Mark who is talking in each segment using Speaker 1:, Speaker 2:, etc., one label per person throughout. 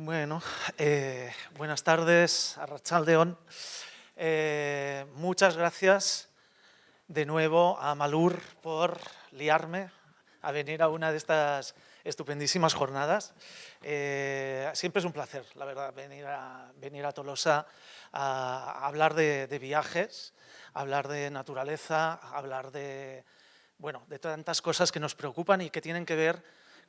Speaker 1: Bueno, buenas tardes, Arratsaldeon. Muchas gracias de nuevo a Malur por liarme a venir a una de estas estupendísimas jornadas. Siempre es un placer, la verdad, venir a Tolosa a hablar de viajes, a hablar de naturaleza, a hablar de tantas cosas que nos preocupan y que tienen que ver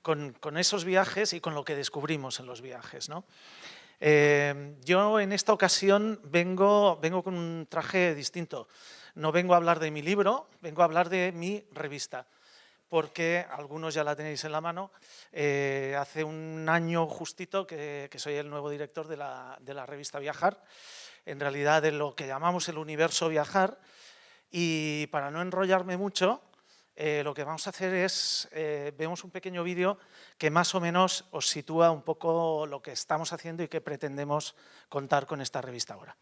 Speaker 1: con esos viajes y con lo que descubrimos en los viajes, ¿no? Yo en esta ocasión vengo con un traje distinto. No vengo a hablar de mi libro, vengo a hablar de mi revista, porque algunos ya la tenéis en la mano. Hace un año justito que soy el nuevo director de la revista Viajar, en realidad de lo que llamamos el universo Viajar, y para no enrollarme mucho, lo que vamos a hacer es, vemos un pequeño vídeo que más o menos os sitúa un poco lo que estamos haciendo y qué pretendemos contar con esta revista ahora.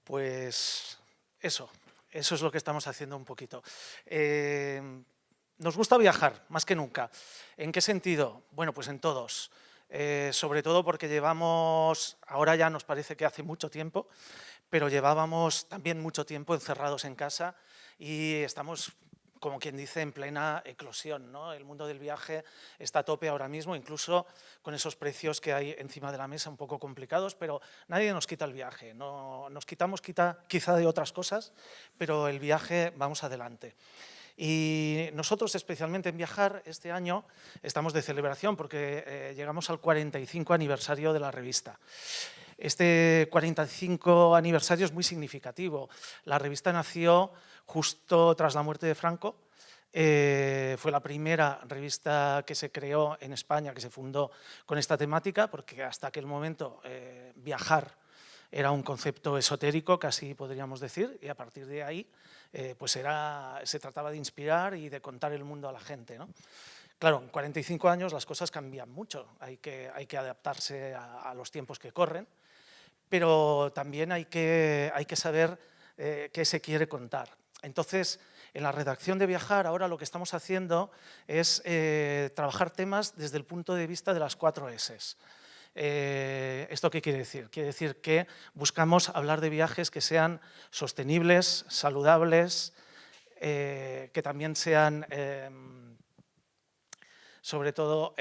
Speaker 1: Pues eso es lo que estamos haciendo un poquito. Nos gusta viajar, más que nunca. ¿En qué sentido? Bueno, pues en todos. Sobre todo porque llevamos, ahora ya nos parece que hace mucho tiempo, pero llevábamos también mucho tiempo encerrados en casa y estamos, como quien dice, en plena eclosión, ¿no? El mundo del viaje está a tope ahora mismo, incluso con esos precios que hay encima de la mesa un poco complicados, pero nadie nos quita el viaje. No, nos quitamos quizá de otras cosas, pero el viaje vamos adelante. Y nosotros, especialmente en Viajar, este año estamos de celebración porque llegamos al 45 aniversario de la revista. Este 45 aniversario es muy significativo. La revista nació justo tras la muerte de Franco. Fue la primera revista que se creó en España, que se fundó con esta temática, porque hasta aquel momento viajar era un concepto esotérico, casi podríamos decir, y a partir de ahí pues se trataba de inspirar y de contar el mundo a la gente, ¿no? Claro, en 45 años las cosas cambian mucho, hay que adaptarse a los tiempos que corren, pero también hay que saber qué se quiere contar. Entonces, en la redacción de Viajar, ahora lo que estamos haciendo es trabajar temas desde el punto de vista de las 4 S's. ¿Esto qué quiere decir? Quiere decir que buscamos hablar de viajes que sean sostenibles, saludables, que también sean, sobre todo,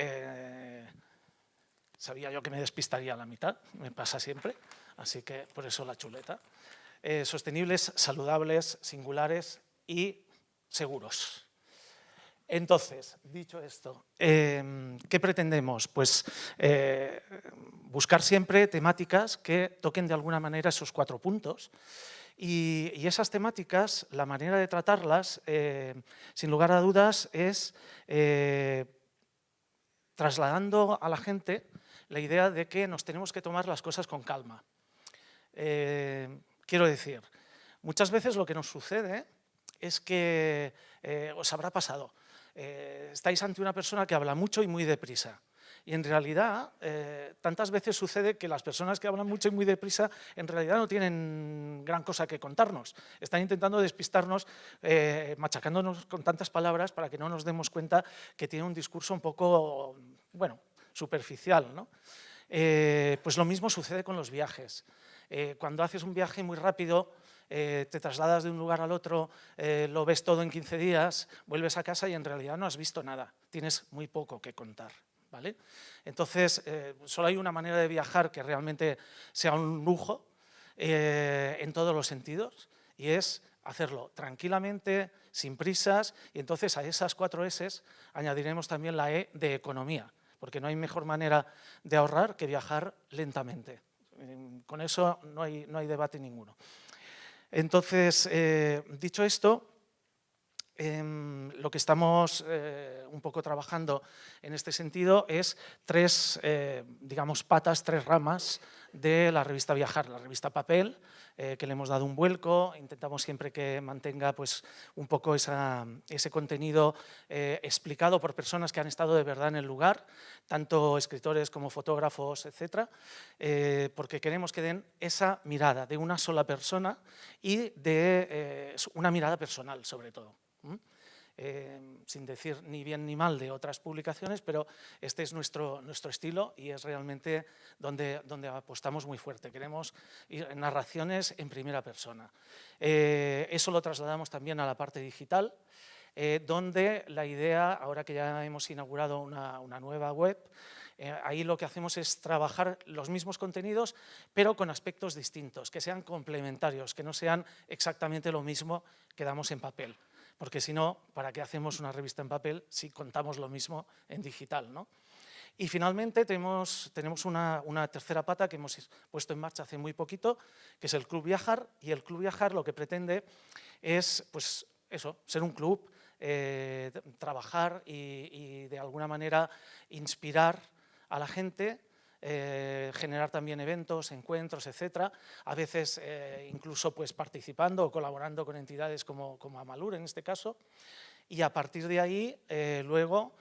Speaker 1: sabía yo que me despistaría a la mitad, me pasa siempre, así que por eso la chuleta. Sostenibles, saludables, singulares y seguros. Entonces, dicho esto, ¿qué pretendemos? Pues buscar siempre temáticas que toquen de alguna manera esos 4 puntos. Y esas temáticas, la manera de tratarlas, sin lugar a dudas, es trasladando a la gente la idea de que nos tenemos que tomar las cosas con calma. Quiero decir, muchas veces lo que nos sucede es que os habrá pasado. Estáis ante una persona que habla mucho y muy deprisa. Y en realidad, tantas veces sucede que las personas que hablan mucho y muy deprisa en realidad no tienen gran cosa que contarnos. Están intentando despistarnos, machacándonos con tantas palabras para que no nos demos cuenta que tiene un discurso un poco, bueno, superficial, ¿no? Pues lo mismo sucede con los viajes. Cuando haces un viaje muy rápido, te trasladas de un lugar al otro, lo ves todo en 15 días, vuelves a casa y en realidad no has visto nada, tienes muy poco que contar, ¿vale? Entonces, solo hay una manera de viajar que realmente sea un lujo en todos los sentidos, y es hacerlo tranquilamente, sin prisas, y entonces a esas 4 S añadiremos también la E de economía, porque no hay mejor manera de ahorrar que viajar lentamente. Con eso no hay debate ninguno. Entonces, dicho esto, lo que estamos un poco trabajando en este sentido es 3, digamos, patas, 3 ramas de la revista Viajar. La revista Papel, que le hemos dado un vuelco, intentamos siempre que mantenga pues, un poco ese contenido explicado por personas que han estado de verdad en el lugar, tanto escritores como fotógrafos, etcétera, porque queremos que den esa mirada de una sola persona y de una mirada personal, sobre todo. Sin decir ni bien ni mal de otras publicaciones, pero este es nuestro estilo y es realmente donde apostamos muy fuerte. Queremos narraciones en primera persona. Eso lo trasladamos también a la parte digital, donde la idea, ahora que ya hemos inaugurado una nueva web, ahí lo que hacemos es trabajar los mismos contenidos, pero con aspectos distintos, que sean complementarios, que no sean exactamente lo mismo que damos en papel. Porque si no, ¿para qué hacemos una revista en papel si contamos lo mismo en digital, ¿no? Y finalmente tenemos una tercera pata que hemos puesto en marcha hace muy poquito, que es el Club Viajar, y el Club Viajar lo que pretende es, pues eso, ser un club, trabajar y de alguna manera inspirar a la gente, generar también eventos, encuentros, etcétera, a veces incluso pues, participando o colaborando con entidades como Amalur en este caso, y a partir de ahí luego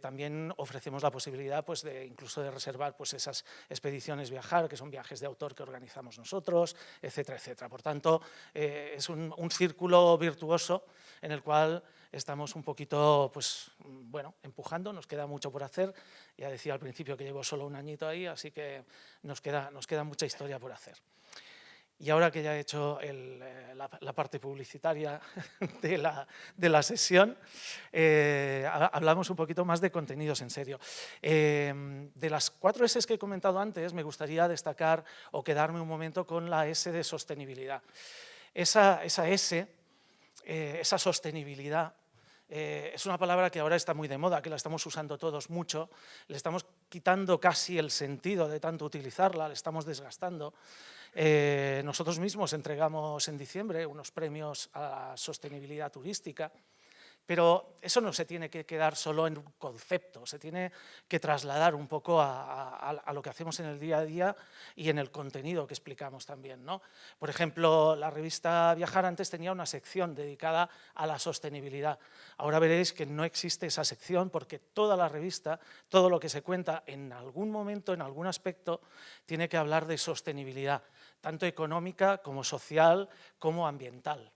Speaker 1: también ofrecemos la posibilidad pues, incluso de reservar pues, esas expediciones Viajar, que son viajes de autor que organizamos nosotros, etcétera, etcétera. Por tanto, es un círculo virtuoso en el cual estamos un poquito, pues, bueno, empujando, nos queda mucho por hacer. Ya decía al principio que llevo solo un añito ahí, así que nos queda mucha historia por hacer. Y ahora que ya he hecho la parte publicitaria de la sesión, hablamos un poquito más de contenidos en serio. De las 4 S que he comentado antes, me gustaría destacar o quedarme un momento con la S de sostenibilidad. Esa S, esa sostenibilidad, es una palabra que ahora está muy de moda, que la estamos usando todos mucho, le estamos quitando casi el sentido de tanto utilizarla, le estamos desgastando. Nosotros mismos entregamos en diciembre unos premios a la sostenibilidad turística, pero eso no se tiene que quedar solo en un concepto, se tiene que trasladar un poco a lo que hacemos en el día a día y en el contenido que explicamos también, ¿no? Por ejemplo, la revista Viajar antes tenía una sección dedicada a la sostenibilidad. Ahora veréis que no existe esa sección porque toda la revista, todo lo que se cuenta en algún momento, en algún aspecto, tiene que hablar de sostenibilidad, tanto económica como social como ambiental.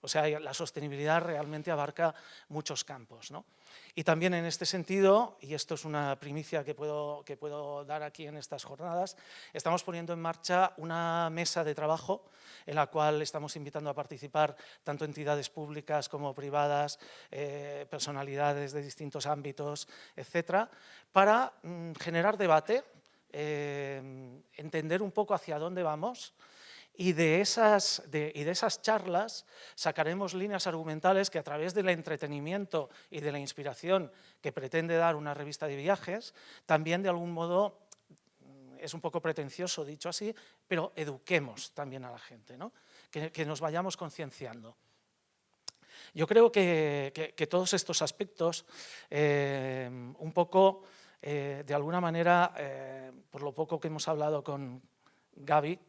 Speaker 1: O sea, la sostenibilidad realmente abarca muchos campos, ¿no? Y también en este sentido, y esto es una primicia que puedo dar aquí en estas jornadas, estamos poniendo en marcha una mesa de trabajo en la cual estamos invitando a participar tanto entidades públicas como privadas, personalidades de distintos ámbitos, etcétera, para generar debate, entender un poco hacia dónde vamos. Y de esas charlas sacaremos líneas argumentales que a través del entretenimiento y de la inspiración que pretende dar una revista de viajes, también de algún modo, es un poco pretencioso dicho así, pero eduquemos también a la gente, ¿no? Que nos vayamos concienciando. Yo creo que todos estos aspectos, un poco, de alguna manera, por lo poco que hemos hablado con Gaby,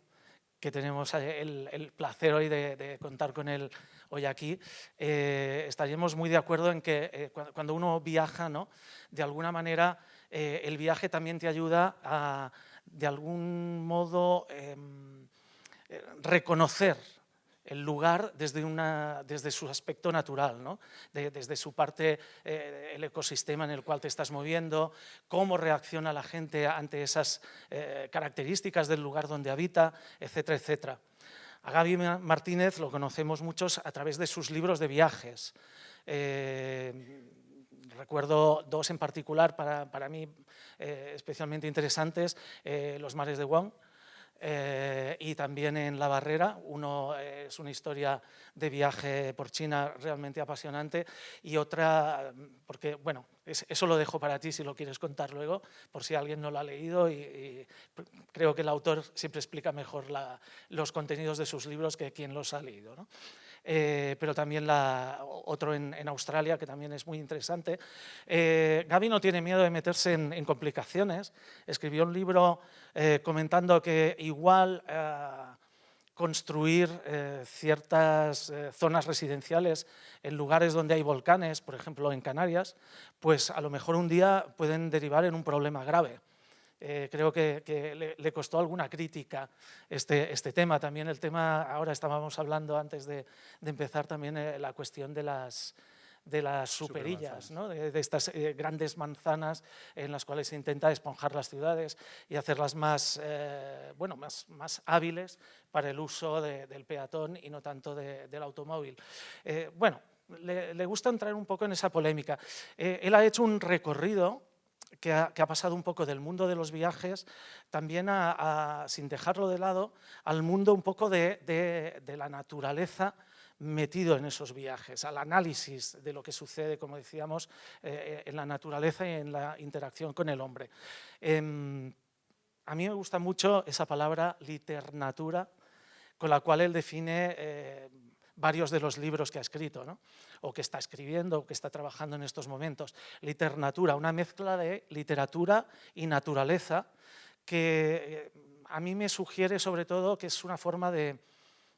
Speaker 1: que tenemos el placer hoy de contar con él hoy aquí, estaríamos muy de acuerdo en que cuando uno viaja, ¿no? De alguna manera el viaje también te ayuda a, de algún modo, reconocer el lugar desde su aspecto natural, ¿no? Desde su parte, el ecosistema en el cual te estás moviendo, cómo reacciona la gente ante esas características del lugar donde habita, etcétera, etcétera. A Gaby Martínez lo conocemos muchos a través de sus libros de viajes. Recuerdo dos en particular para mí especialmente interesantes, Los mares de Wang, y también en La Barrera. Uno es una historia de viaje por China realmente apasionante, y otra, porque bueno, eso lo dejo para ti si lo quieres contar luego, por si alguien no lo ha leído, y creo que el autor siempre explica mejor los contenidos de sus libros que quien los ha leído, ¿no? Pero también otro en Australia, que también es muy interesante. Gaby no tiene miedo de meterse en complicaciones. Escribió un libro comentando que igual construir ciertas zonas residenciales en lugares donde hay volcanes, por ejemplo en Canarias, pues a lo mejor un día pueden derivar en un problema grave. Creo que le costó alguna crítica este tema. También el tema, ahora estábamos hablando antes de empezar también la cuestión de las superillas, ¿no? de estas grandes manzanas en las cuales se intenta esponjar las ciudades y hacerlas más hábiles para el uso del peatón y no tanto del automóvil. Bueno, le gusta entrar un poco en esa polémica. Él ha hecho un recorrido que ha pasado un poco del mundo de los viajes también sin dejarlo de lado, al mundo un poco de la naturaleza metido en esos viajes, al análisis de lo que sucede, como decíamos, en la naturaleza y en la interacción con el hombre. A mí me gusta mucho esa palabra liternatura, con la cual él define varios de los libros que ha escrito, ¿no? O que está escribiendo, o que está trabajando en estos momentos. Liternatura, una mezcla de literatura y naturaleza que a mí me sugiere sobre todo que es una forma de,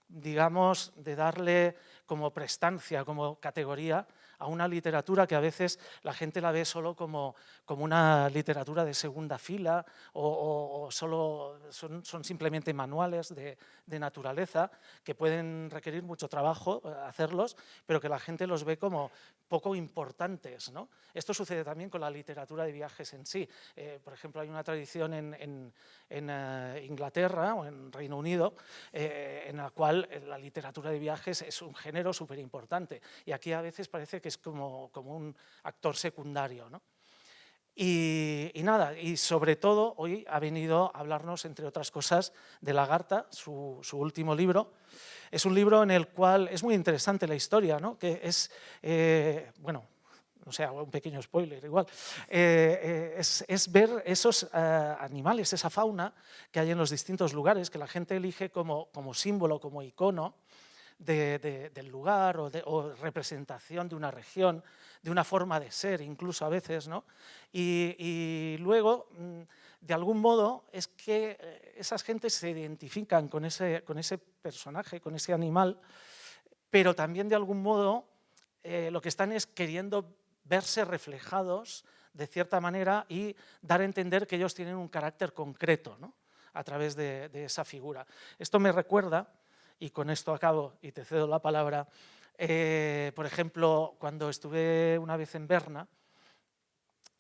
Speaker 1: digamos, de darle como prestancia, como categoría a una literatura que a veces la gente la ve solo como una literatura de segunda fila o solo son simplemente manuales de naturaleza que pueden requerir mucho trabajo hacerlos, pero que la gente los ve como poco importantes, ¿no? Esto sucede también con la literatura de viajes en sí. Por ejemplo, hay una tradición en Inglaterra o en Reino Unido en la cual la literatura de viajes es un género súper importante, y aquí a veces parece que es como un actor secundario, ¿no? Y nada, y sobre todo hoy ha venido a hablarnos, entre otras cosas, de Lagarta, su último libro. Es un libro en el cual es muy interesante la historia, ¿no? Que es, bueno, o sea, un pequeño spoiler igual, es ver esos animales, esa fauna que hay en los distintos lugares, que la gente elige como símbolo, como icono del lugar o representación de una región, de una forma de ser incluso a veces, ¿no? Y luego, de algún modo, es que esas gentes se identifican con ese personaje, con ese animal, pero también de algún modo lo que están es queriendo verse reflejados de cierta manera y dar a entender que ellos tienen un carácter concreto, ¿no? A través de esa figura. Esto me recuerda, y con esto acabo y te cedo la palabra, por ejemplo, cuando estuve una vez en Berna,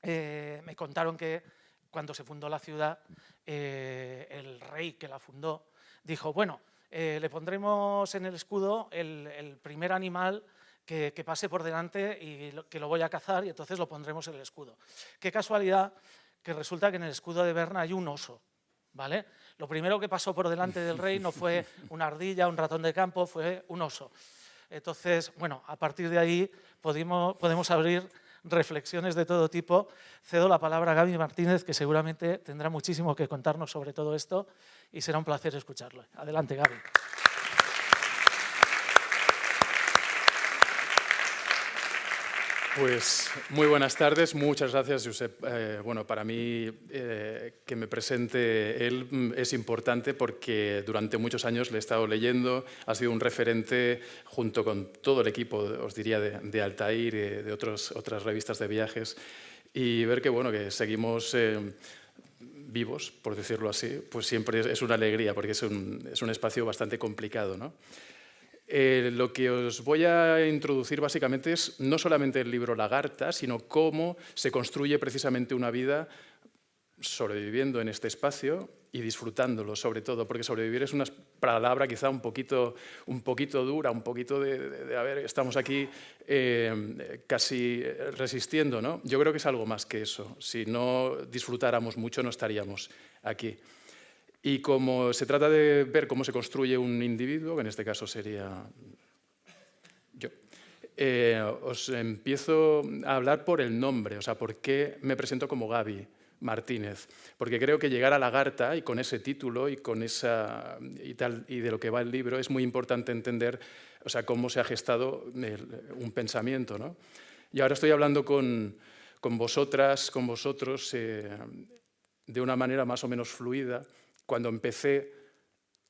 Speaker 1: me contaron que cuando se fundó la ciudad, el rey que la fundó dijo, bueno, le pondremos en el escudo el primer animal que pase por delante y que lo voy a cazar, y entonces lo pondremos en el escudo. Qué casualidad que resulta que en el escudo de Berna hay un oso, ¿vale? Lo primero que pasó por delante del rey no fue una ardilla, un ratón de campo, fue un oso. Entonces, bueno, a partir de ahí podemos abrir reflexiones de todo tipo. Cedo la palabra a Gaby Martínez, que seguramente tendrá muchísimo que contarnos sobre todo esto, y será un placer escucharlo. Adelante, Gaby.
Speaker 2: Pues muy buenas tardes, muchas gracias, Josep. Bueno, para mí que me presente él es importante porque durante muchos años le he estado leyendo, ha sido un referente junto con todo el equipo, os diría, de Altair y de otras revistas de viajes, y ver que, bueno, que seguimos vivos, por decirlo así, pues siempre es una alegría porque es un espacio bastante complicado, ¿no? Lo que os voy a introducir básicamente es no solamente el libro Lagarta, sino cómo se construye precisamente una vida sobreviviendo en este espacio y disfrutándolo, sobre todo, porque sobrevivir es una palabra quizá un poquito dura, un poquito a ver, estamos aquí casi resistiendo, ¿no? Yo creo que es algo más que eso. Si no disfrutáramos mucho, no estaríamos aquí. Y como se trata de ver cómo se construye un individuo, que en este caso sería yo, os empiezo a hablar por el nombre, o sea, por qué me presento como Gaby Martínez, porque creo que llegar a Lagarta y con ese título y con esa y de lo que va el libro es muy importante entender, o sea, cómo se ha gestado un pensamiento, ¿no? Y ahora estoy hablando con vosotras, con vosotros, de una manera más o menos fluida. Cuando empecé,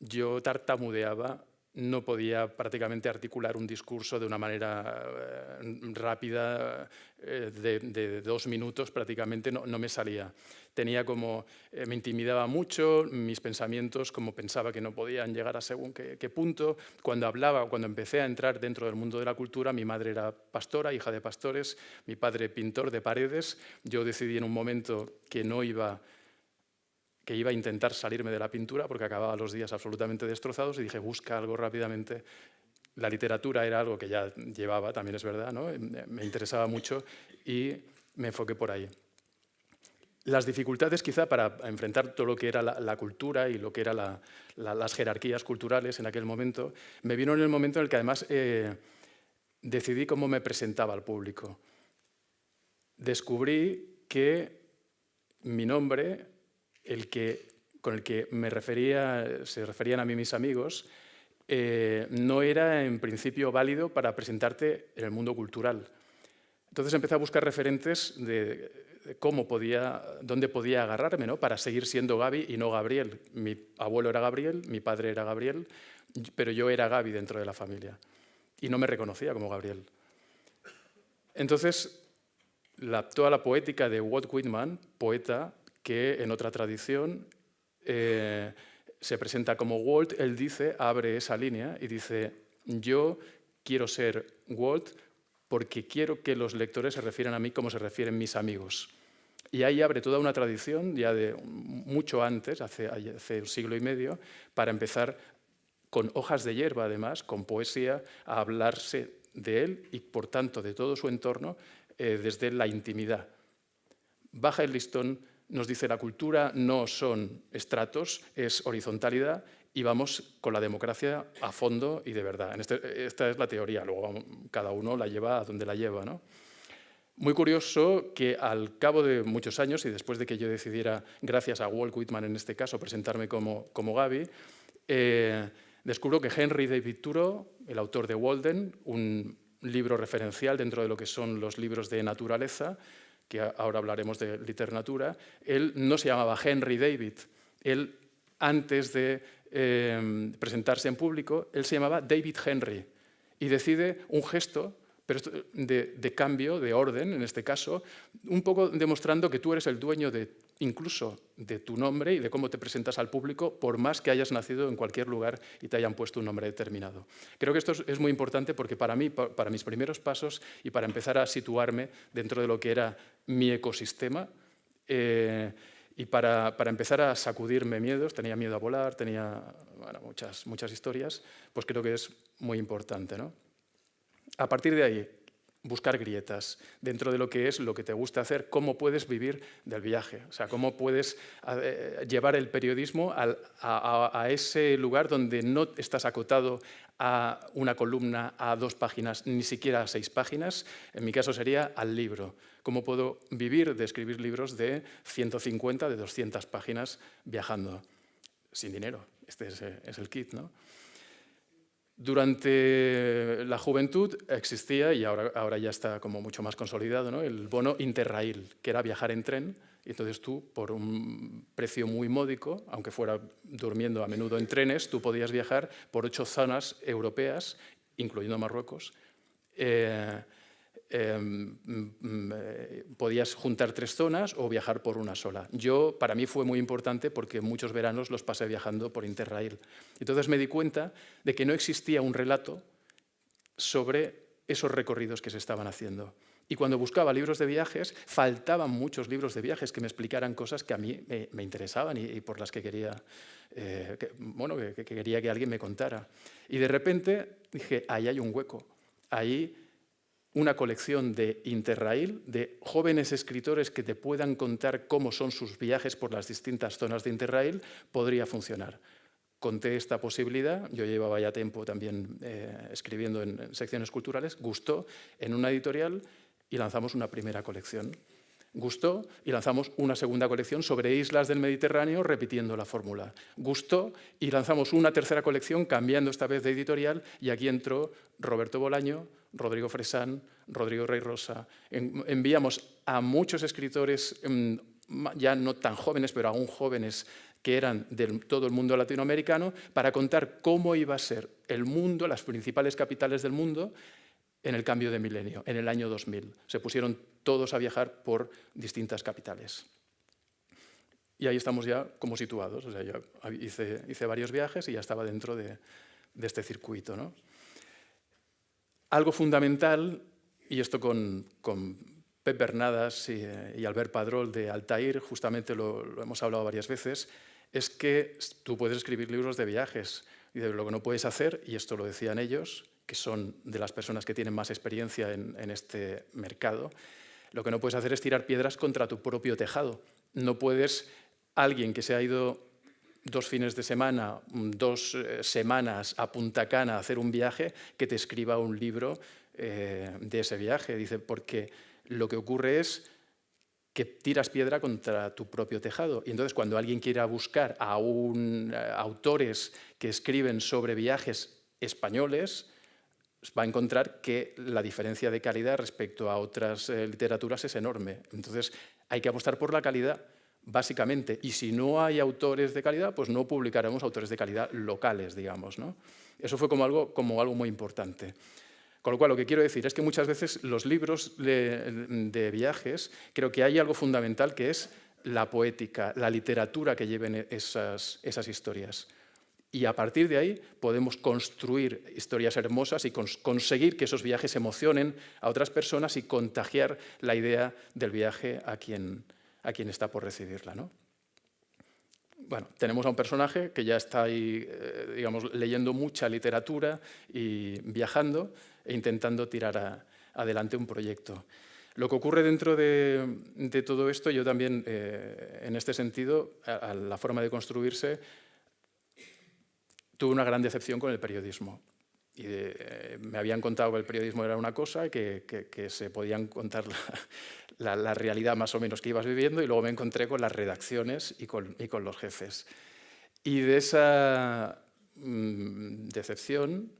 Speaker 2: yo tartamudeaba, no podía prácticamente articular un discurso de una manera rápida, de 2 minutos prácticamente, no me salía. Tenía como, me intimidaba mucho, mis pensamientos, como pensaba que no podían llegar a según qué punto. Cuando hablaba, cuando empecé a entrar dentro del mundo de la cultura, mi madre era pastora, hija de pastores, mi padre pintor de paredes. Yo decidí en un momento que iba a intentar salirme de la pintura porque acababa los días absolutamente destrozados y dije, busca algo rápidamente. La literatura era algo que ya llevaba, también es verdad, ¿no? Me interesaba mucho y me enfoqué por ahí. Las dificultades quizá para enfrentar todo lo que era la cultura y lo que eran las jerarquías culturales en aquel momento, me vino en el momento en el que además decidí cómo me presentaba al público. Descubrí que mi nombre, con el que se referían a mí mis amigos, no era en principio válido para presentarte en el mundo cultural. Entonces empecé a buscar referentes de dónde podía agarrarme, ¿no? Para seguir siendo Gaby y no Gabriel. Mi abuelo era Gabriel, mi padre era Gabriel, pero yo era Gaby dentro de la familia y no me reconocía como Gabriel. Entonces, toda la poética de Walt Whitman, poeta que en otra tradición se presenta como Walt, él dice, abre esa línea y dice, yo quiero ser Walt porque quiero que los lectores se refieran a mí como se refieren mis amigos. Y ahí abre toda una tradición, ya de mucho antes, hace un siglo y medio, para empezar con hojas de hierba, además, con poesía, a hablarse de él y, por tanto, de todo su entorno desde la intimidad. Baja el listón, nos dice la cultura no son estratos, es horizontalidad y vamos con la democracia a fondo y de verdad. Esta es la teoría, luego cada uno la lleva a donde la lleva, ¿no? Muy curioso que al cabo de muchos años y después de que yo decidiera, gracias a Walt Whitman en este caso, presentarme como Gaby, descubro que Henry David Thoreau, el autor de Walden, un libro referencial dentro de lo que son los libros de naturaleza, que ahora hablaremos de literatura, él no se llamaba Henry David. Él, antes de presentarse en público, él se llamaba David Henry y decide un gesto pero de cambio, de orden, en este caso, un poco demostrando que tú eres el dueño incluso de tu nombre y de cómo te presentas al público, por más que hayas nacido en cualquier lugar y te hayan puesto un nombre determinado. Creo que esto es muy importante porque para mí, para mis primeros pasos y para empezar a situarme dentro de lo que era mi ecosistema, y para empezar a sacudirme miedos, tenía miedo a volar, tenía muchas historias, pues creo que es muy importante, ¿no? A partir de ahí, buscar grietas dentro de lo que es lo que te gusta hacer, cómo puedes vivir del viaje, o sea, cómo puedes llevar el periodismo a ese lugar donde no estás acotado a una columna, a 2 páginas, ni siquiera a 6 páginas, en mi caso sería al libro. ¿Cómo puedo vivir de escribir libros de 150, de 200 páginas viajando? Sin dinero, este es el kit, ¿no? Durante la juventud existía, y ahora ya está como mucho más consolidado, ¿no?, el bono Interrail, que era viajar en tren, y entonces tú, por un precio muy módico, aunque fuera durmiendo a menudo en trenes, tú podías viajar por 8 zonas europeas, incluyendo Marruecos, podías juntar 3 zonas o viajar por una sola. Para mí fue muy importante porque muchos veranos los pasé viajando por Interrail. Entonces me di cuenta de que no existía un relato sobre esos recorridos que se estaban haciendo. Y cuando buscaba libros de viajes, faltaban muchos libros de viajes que me explicaran cosas que a mí me interesaban y por las que quería, que quería que alguien me contara. Y de repente dije, ahí hay un hueco, ahí una colección de Interrail, de jóvenes escritores que te puedan contar cómo son sus viajes por las distintas zonas de Interrail, podría funcionar. Conté esta posibilidad, yo llevaba ya tiempo también escribiendo en secciones culturales, gustó en una editorial y lanzamos una primera colección. Gustó y lanzamos una segunda colección sobre islas del Mediterráneo repitiendo la fórmula. Gustó y lanzamos una tercera colección cambiando esta vez de editorial y aquí entró Roberto Bolaño, Rodrigo Fresán, Rodrigo Rey Rosa. Enviamos a muchos escritores, ya no tan jóvenes, pero aún jóvenes, que eran de todo el mundo latinoamericano, para contar cómo iba a ser el mundo, las principales capitales del mundo, en el cambio de milenio, en el año 2000. Se pusieron todos a viajar por distintas capitales. Y ahí estamos ya como situados. O sea, yo hice varios viajes y ya estaba dentro de este circuito, ¿no? Algo fundamental, y esto con Pep Bernadas y Albert Padrol de Altair, justamente lo hemos hablado varias veces, es que tú puedes escribir libros de viajes y de lo que no puedes hacer, y esto lo decían ellos, que son de las personas que tienen más experiencia en este mercado, lo que no puedes hacer es tirar piedras contra tu propio tejado. No puedes, alguien que se ha ido 2 fines de semana, 2 semanas a Punta Cana a hacer un viaje, que te escriba un libro de ese viaje. Dice, porque lo que ocurre es que tiras piedra contra tu propio tejado. Y entonces cuando alguien quiera buscar a autores que escriben sobre viajes españoles, va a encontrar que la diferencia de calidad respecto a otras literaturas es enorme. Entonces hay que apostar por la calidad, básicamente. Y si no hay autores de calidad, pues no publicaremos autores de calidad locales, digamos, ¿no? Eso fue como algo muy importante. Con lo cual, lo que quiero decir es que muchas veces los libros de viajes, creo que hay algo fundamental que es la poética, la literatura que lleven esas historias. Y a partir de ahí podemos construir historias hermosas y conseguir que esos viajes emocionen a otras personas y contagiar la idea del viaje a quien está por recibirla, ¿no? Bueno, tenemos a un personaje que ya está ahí, digamos, leyendo mucha literatura y viajando e intentando tirar adelante un proyecto. Lo que ocurre dentro de todo esto, yo también, en este sentido, a la forma de construirse, tuve una gran decepción con el periodismo. Y me habían contado que el periodismo era una cosa, que se podían contar la realidad más o menos que ibas viviendo, y luego me encontré con las redacciones y con los jefes. Y de esa decepción,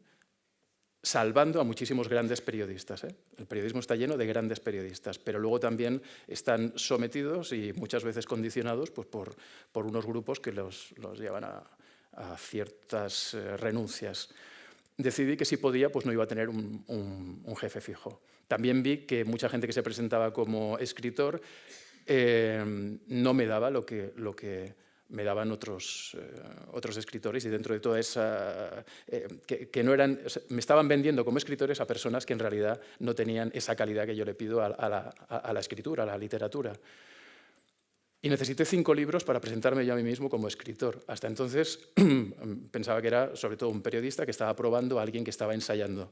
Speaker 2: salvando a muchísimos grandes periodistas, ¿eh? El periodismo está lleno de grandes periodistas, pero luego también están sometidos y muchas veces condicionados pues, por unos grupos que los llevan a ciertas renuncias. Decidí que si podía, pues no iba a tener un jefe fijo. También vi que mucha gente que se presentaba como escritor no me daba lo que me daban otros escritores, y dentro de toda esa... que no eran, me estaban vendiendo como escritores a personas que en realidad no tenían esa calidad que yo le pido a la escritura, a la literatura. Y necesité 5 libros para presentarme yo a mí mismo como escritor. Hasta entonces pensaba que era sobre todo un periodista que estaba probando a alguien que estaba ensayando.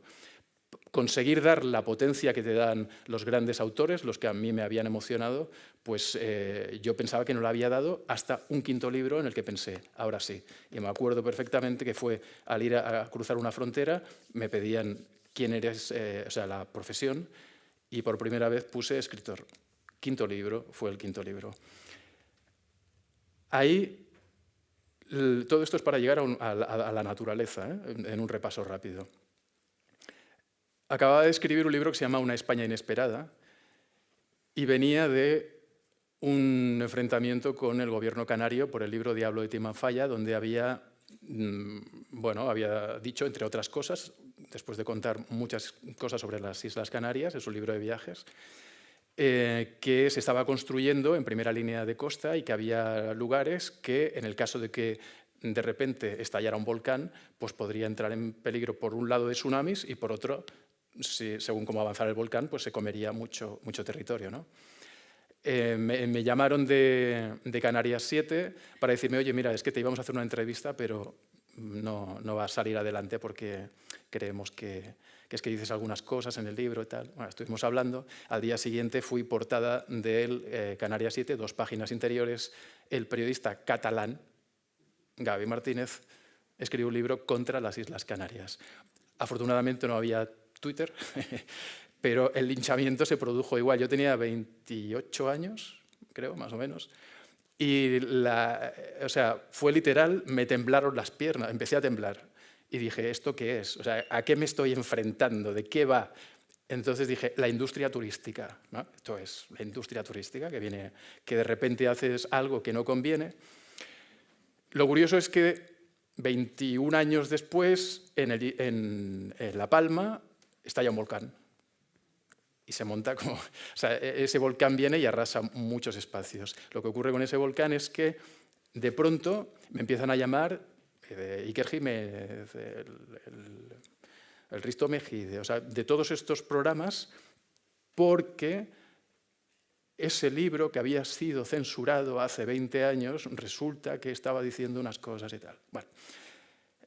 Speaker 2: Conseguir dar la potencia que te dan los grandes autores, los que a mí me habían emocionado, pues yo pensaba que no la había dado hasta un 5.º libro en el que pensé, ahora sí. Y me acuerdo perfectamente que fue al ir a cruzar una frontera, me pedían quién eres, o sea, la profesión, y por primera vez puse escritor. 5.º libro, fue el 5.º libro. Ahí, todo esto es para llegar a la naturaleza, en un repaso rápido. Acababa de escribir un libro que se llama Una España inesperada y venía de un enfrentamiento con el gobierno canario por el libro Diablo de Timanfaya, donde había dicho, entre otras cosas, después de contar muchas cosas sobre las Islas Canarias, es un libro de viajes, que se estaba construyendo en primera línea de costa y que había lugares que, en el caso de que de repente estallara un volcán, pues podría entrar en peligro por un lado de tsunamis y por otro, según cómo avanzara el volcán, pues se comería mucho territorio, ¿no? Me llamaron de Canarias 7 para decirme, oye, mira, es que te íbamos a hacer una entrevista, pero no va a salir adelante porque creemos que es que dices algunas cosas en el libro y tal. Bueno, estuvimos hablando. Al día siguiente fui portada del Canarias 7, 2 páginas interiores. El periodista catalán, Gaby Martínez, escribió un libro contra las Islas Canarias. Afortunadamente no había Twitter, pero el linchamiento se produjo igual. Yo tenía 28 años, creo, más o menos, y o sea, fue literal, me temblaron las piernas, empecé a temblar. Y dije, ¿esto qué es? O sea, ¿a qué me estoy enfrentando? ¿De qué va? Entonces dije, la industria turística, ¿no? Esto es la industria turística, que de repente haces algo que no conviene. Lo curioso es que 21 años después, en La Palma, estalla un volcán. Y se monta como... O sea, ese volcán viene y arrasa muchos espacios. Lo que ocurre con ese volcán es que de pronto me empiezan a llamar Iker Jiménez, el Risto Mejide, o sea, de todos estos programas, porque ese libro que había sido censurado hace 20 años resulta que estaba diciendo unas cosas y tal. Bueno,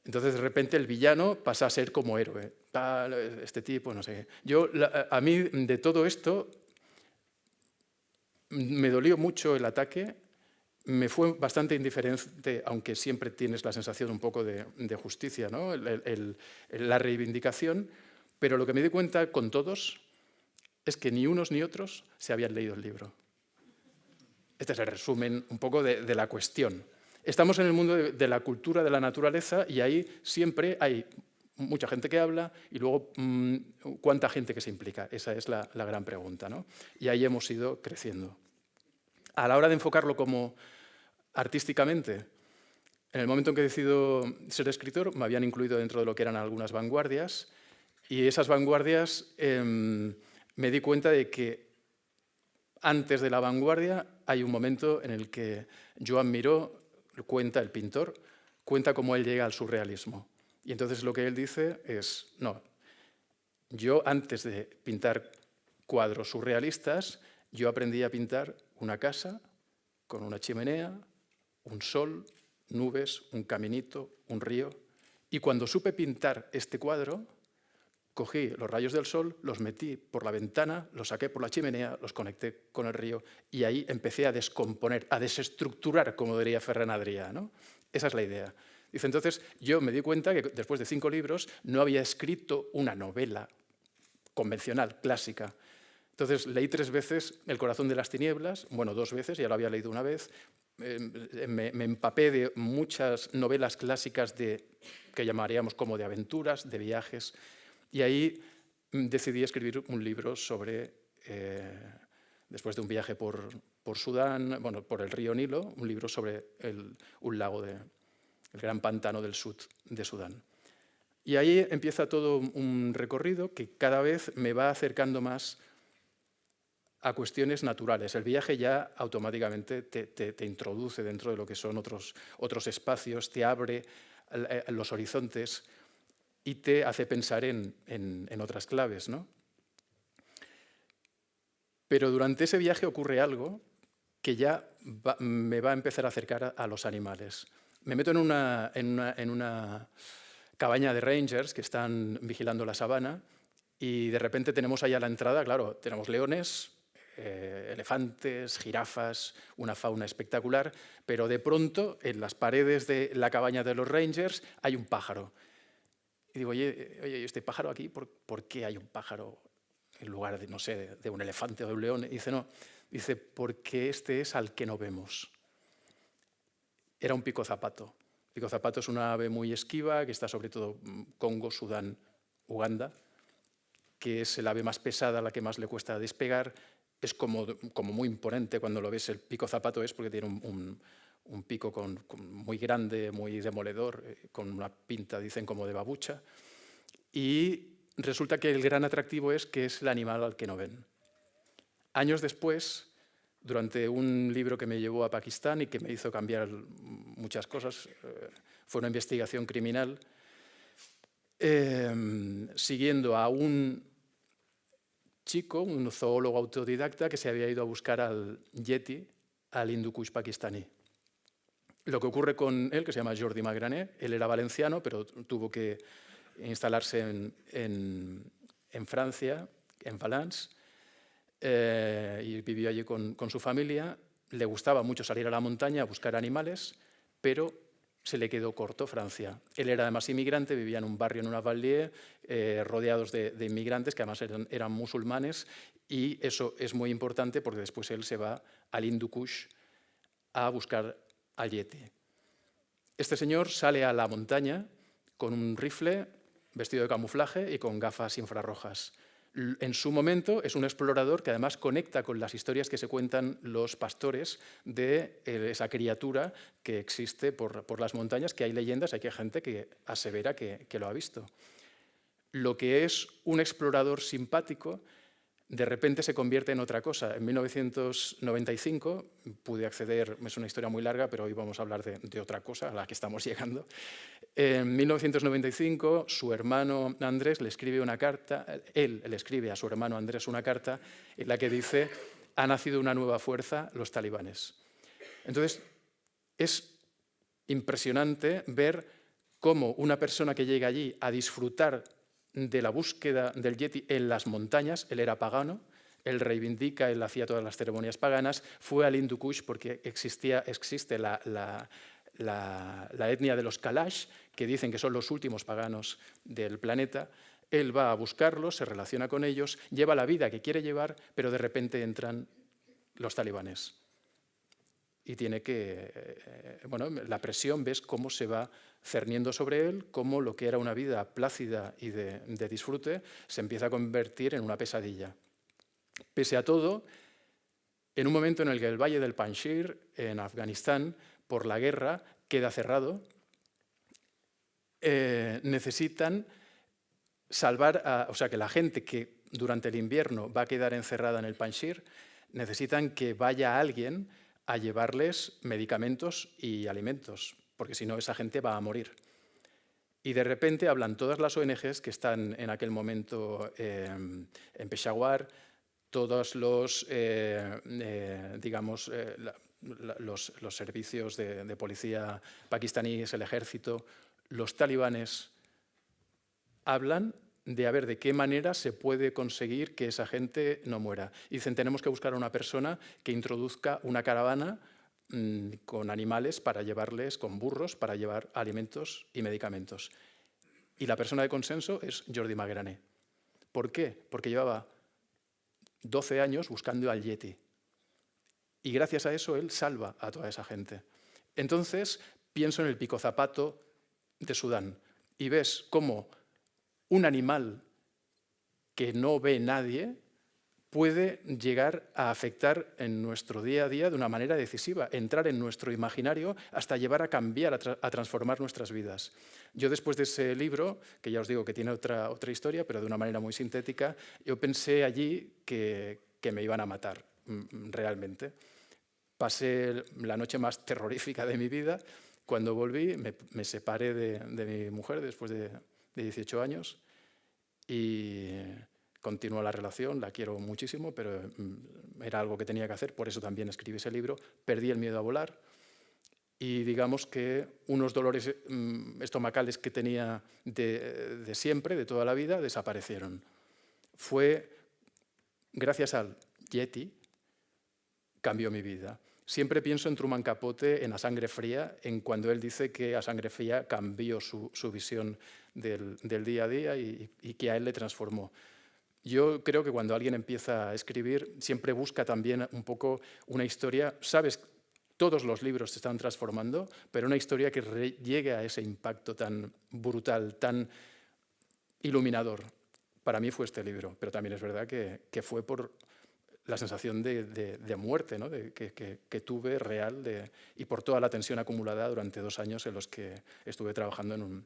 Speaker 2: entonces de repente el villano pasa a ser como héroe. Este tipo, no sé. A mí de todo esto me dolió mucho el ataque, me fue bastante indiferente, aunque siempre tienes la sensación un poco de justicia, ¿no? La reivindicación, pero lo que me di cuenta con todos es que ni unos ni otros se habían leído el libro. Este es el resumen un poco de la cuestión. Estamos en el mundo de la cultura de la naturaleza y ahí siempre hay mucha gente que habla y luego cuánta gente que se implica. Esa es la gran pregunta, ¿no? Y ahí hemos ido creciendo. A la hora de enfocarlo como artísticamente, en el momento en que decido ser escritor, me habían incluido dentro de lo que eran algunas vanguardias y esas vanguardias me di cuenta de que antes de la vanguardia hay un momento en el que Joan Miró cuenta, el pintor, cuenta cómo él llega al surrealismo. Y entonces lo que él dice es, no, yo antes de pintar cuadros surrealistas, yo aprendí a pintar una casa con una chimenea, un sol, nubes, un caminito, un río. Y cuando supe pintar este cuadro, cogí los rayos del sol, los metí por la ventana, los saqué por la chimenea, los conecté con el río y ahí empecé a descomponer, a desestructurar, como diría Ferran Adrià, ¿no? Esa es la idea. Dice, entonces, yo me di cuenta que después de 5 libros no había escrito una novela convencional, clásica. Entonces, leí 3 veces El corazón de las tinieblas, bueno, 2 veces, ya lo había leído una vez. Me empapé de muchas novelas clásicas que llamaríamos como de aventuras, de viajes. Y ahí decidí escribir un libro sobre, después de un viaje por Sudán, bueno, por el río Nilo, un libro sobre un lago, el gran pantano del sur de Sudán. Y ahí empieza todo un recorrido que cada vez me va acercando más a cuestiones naturales. El viaje ya automáticamente te introduce dentro de lo que son otros espacios, te abre los horizontes y te hace pensar en otras claves, ¿no? Pero durante ese viaje ocurre algo que ya me va a empezar a acercar a los animales. Me meto en una cabaña de rangers que están vigilando la sabana y de repente tenemos ahí a la entrada, claro, tenemos leones, elefantes, jirafas, una fauna espectacular, pero de pronto en las paredes de la cabaña de los rangers hay un pájaro. Y digo, oye, este pájaro aquí, ¿por qué hay un pájaro en lugar de, no sé, de un elefante o de un león? Y dice, no, dice, porque este es al que no vemos. Era un picozapato. Pico zapato es una ave muy esquiva que está sobre todo en Congo, Sudán, Uganda, que es el ave más pesada, la que más le cuesta despegar. Es como muy imponente cuando lo ves. El pico zapato es porque tiene un pico muy grande, muy demoledor, con una pinta, dicen, como de babucha. Y resulta que el gran atractivo es que es el animal al que no ven. Años después, durante un libro que me llevó a Pakistán y que me hizo cambiar muchas cosas, fue una investigación criminal, siguiendo a un chico, un zoólogo autodidacta que se había ido a buscar al yeti, al Hindu Kush pakistaní. Lo que ocurre con él, que se llama Jordi Magrané, él era valenciano, pero tuvo que instalarse en Francia, en Valence, y vivió allí con su familia. Le gustaba mucho salir a la montaña a buscar animales, pero se le quedó corto Francia. Él era además inmigrante, vivía en un barrio, en una banlieue, rodeados de inmigrantes que además eran musulmanes, y eso es muy importante porque después él se va al Hindu Kush a buscar al yeti. Este señor sale a la montaña con un rifle, vestido de camuflaje y con gafas infrarrojas. En su momento es un explorador que además conecta con las historias que se cuentan los pastores de esa criatura que existe por las montañas, que hay leyendas, hay gente que asevera que lo ha visto. Lo que es un explorador simpático de repente se convierte en otra cosa. En 1995 pude acceder, es una historia muy larga, pero hoy vamos a hablar de otra cosa a la que estamos llegando. En 1995 su hermano Andrés le escribe una carta, él le escribe a su hermano Andrés una carta en la que dice: ha nacido una nueva fuerza, los talibanes. Entonces es impresionante ver cómo una persona que llega allí a disfrutar de la búsqueda del yeti en las montañas, él era pagano, él reivindica, él hacía todas las ceremonias paganas, fue al Hindu Kush porque existe la etnia de los Kalash, que dicen que son los últimos paganos del planeta. Él va a buscarlos, se relaciona con ellos, lleva la vida que quiere llevar, pero de repente entran los talibanes. Y tiene que, la presión, ves cómo se va cerniendo sobre él, cómo lo que era una vida plácida y de disfrute se empieza a convertir en una pesadilla. Pese a todo, en un momento en el que el Valle del Panjshir, en Afganistán, por la guerra, queda cerrado, necesitan salvar, que la gente que durante el invierno va a quedar encerrada en el Panjshir, necesitan que vaya alguien a llevarles medicamentos y alimentos, porque si no esa gente va a morir. Y de repente hablan todas las ONGs que están en aquel momento en Peshawar, todos los, los servicios de policía pakistaníes, el ejército, los talibanes, hablan de qué manera se puede conseguir que esa gente no muera. Y dicen, tenemos que buscar a una persona que introduzca una caravana con animales para llevarles, con burros, para llevar alimentos y medicamentos. Y la persona de consenso es Jordi Magrané. ¿Por qué? Porque llevaba 12 años buscando al yeti. Y gracias a eso él salva a toda esa gente. Entonces pienso en el pico zapato de Sudán y ves cómo un animal que no ve nadie puede llegar a afectar en nuestro día a día de una manera decisiva, entrar en nuestro imaginario hasta llevar a cambiar, a transformar nuestras vidas. Yo después de ese libro, que ya os digo que tiene otra historia, pero de una manera muy sintética, yo pensé allí que me iban a matar, realmente. Pasé la noche más terrorífica de mi vida. Cuando volví, me separé de mi mujer después de 18 años y continuó la relación, la quiero muchísimo, pero era algo que tenía que hacer, por eso también escribí ese libro. Perdí el miedo a volar y digamos que unos dolores estomacales que tenía de siempre, de toda la vida, desaparecieron. Fue gracias al yeti, cambió mi vida. Siempre pienso en Truman Capote, en A Sangre Fría, en cuando él dice que A Sangre Fría cambió su visión del día a día y que a él le transformó. Yo creo que cuando alguien empieza a escribir, siempre busca también un poco una historia. Sabes, todos los libros se están transformando, pero una historia que llegue a ese impacto tan brutal, tan iluminador. Para mí fue este libro, pero también es verdad que fue por la sensación de muerte, ¿no? que tuve real y por toda la tensión acumulada durante 2 años en los que estuve trabajando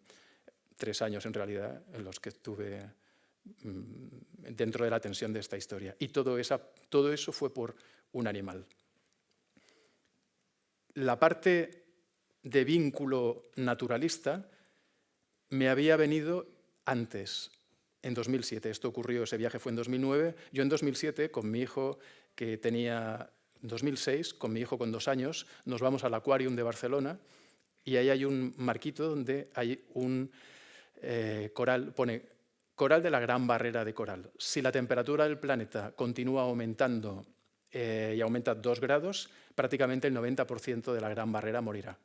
Speaker 2: 3 años en realidad, en los que estuve dentro de la tensión de esta historia. Y todo eso fue por un animal. La parte de vínculo naturalista me había venido antes, en 2007. Esto ocurrió, ese viaje fue en 2009. Yo en 2007, con mi hijo que tenía... En 2006, con mi hijo con 2 años, nos vamos al Aquarium de Barcelona y ahí hay un marquito donde hay un coral, pone coral de la Gran Barrera de Coral. Si la temperatura del planeta continúa aumentando y aumenta 2 grados, prácticamente el 90% de la Gran Barrera morirá.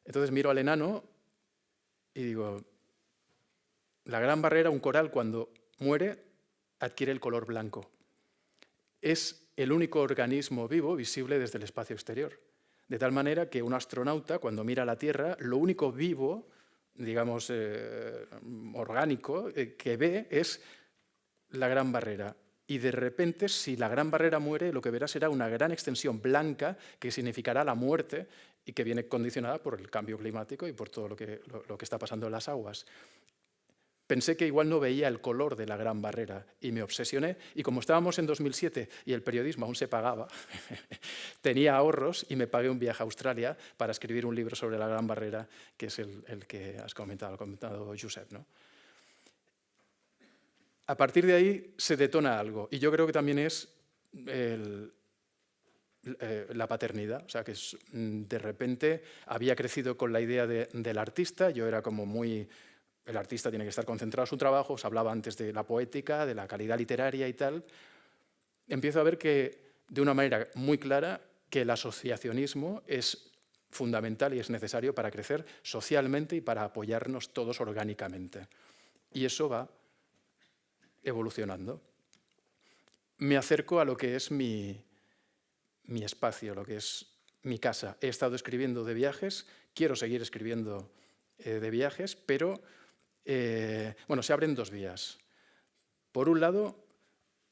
Speaker 2: Entonces miro al enano y digo, la Gran Barrera, un coral, cuando muere, adquiere el color blanco. Es el único organismo vivo visible desde el espacio exterior. De tal manera que un astronauta, cuando mira a la Tierra, lo único vivo, digamos, orgánico, que ve es la Gran Barrera. Y de repente, si la Gran Barrera muere, lo que verá será una gran extensión blanca que significará la muerte y que viene condicionada por el cambio climático y por todo lo que está pasando en las aguas. Pensé que igual no veía el color de la Gran Barrera y me obsesioné. Y como estábamos en 2007 y el periodismo aún se pagaba, tenía ahorros y me pagué un viaje a Australia para escribir un libro sobre la Gran Barrera, que es el que has comentado, ha comentado Josep, ¿no? A partir de ahí se detona algo. Y yo creo que también es la paternidad. O sea, que de repente había crecido con la idea del artista. Yo era como muy... El artista tiene que estar concentrado en su trabajo, os hablaba antes de la poética, de la calidad literaria y tal. Empiezo a ver que, de una manera muy clara, que el asociacionismo es fundamental y es necesario para crecer socialmente y para apoyarnos todos orgánicamente. Y eso va evolucionando. Me acerco a lo que es mi espacio, lo que es mi casa. He estado escribiendo de viajes, quiero seguir escribiendo de viajes, pero... bueno, se abren 2 vías. Por un lado,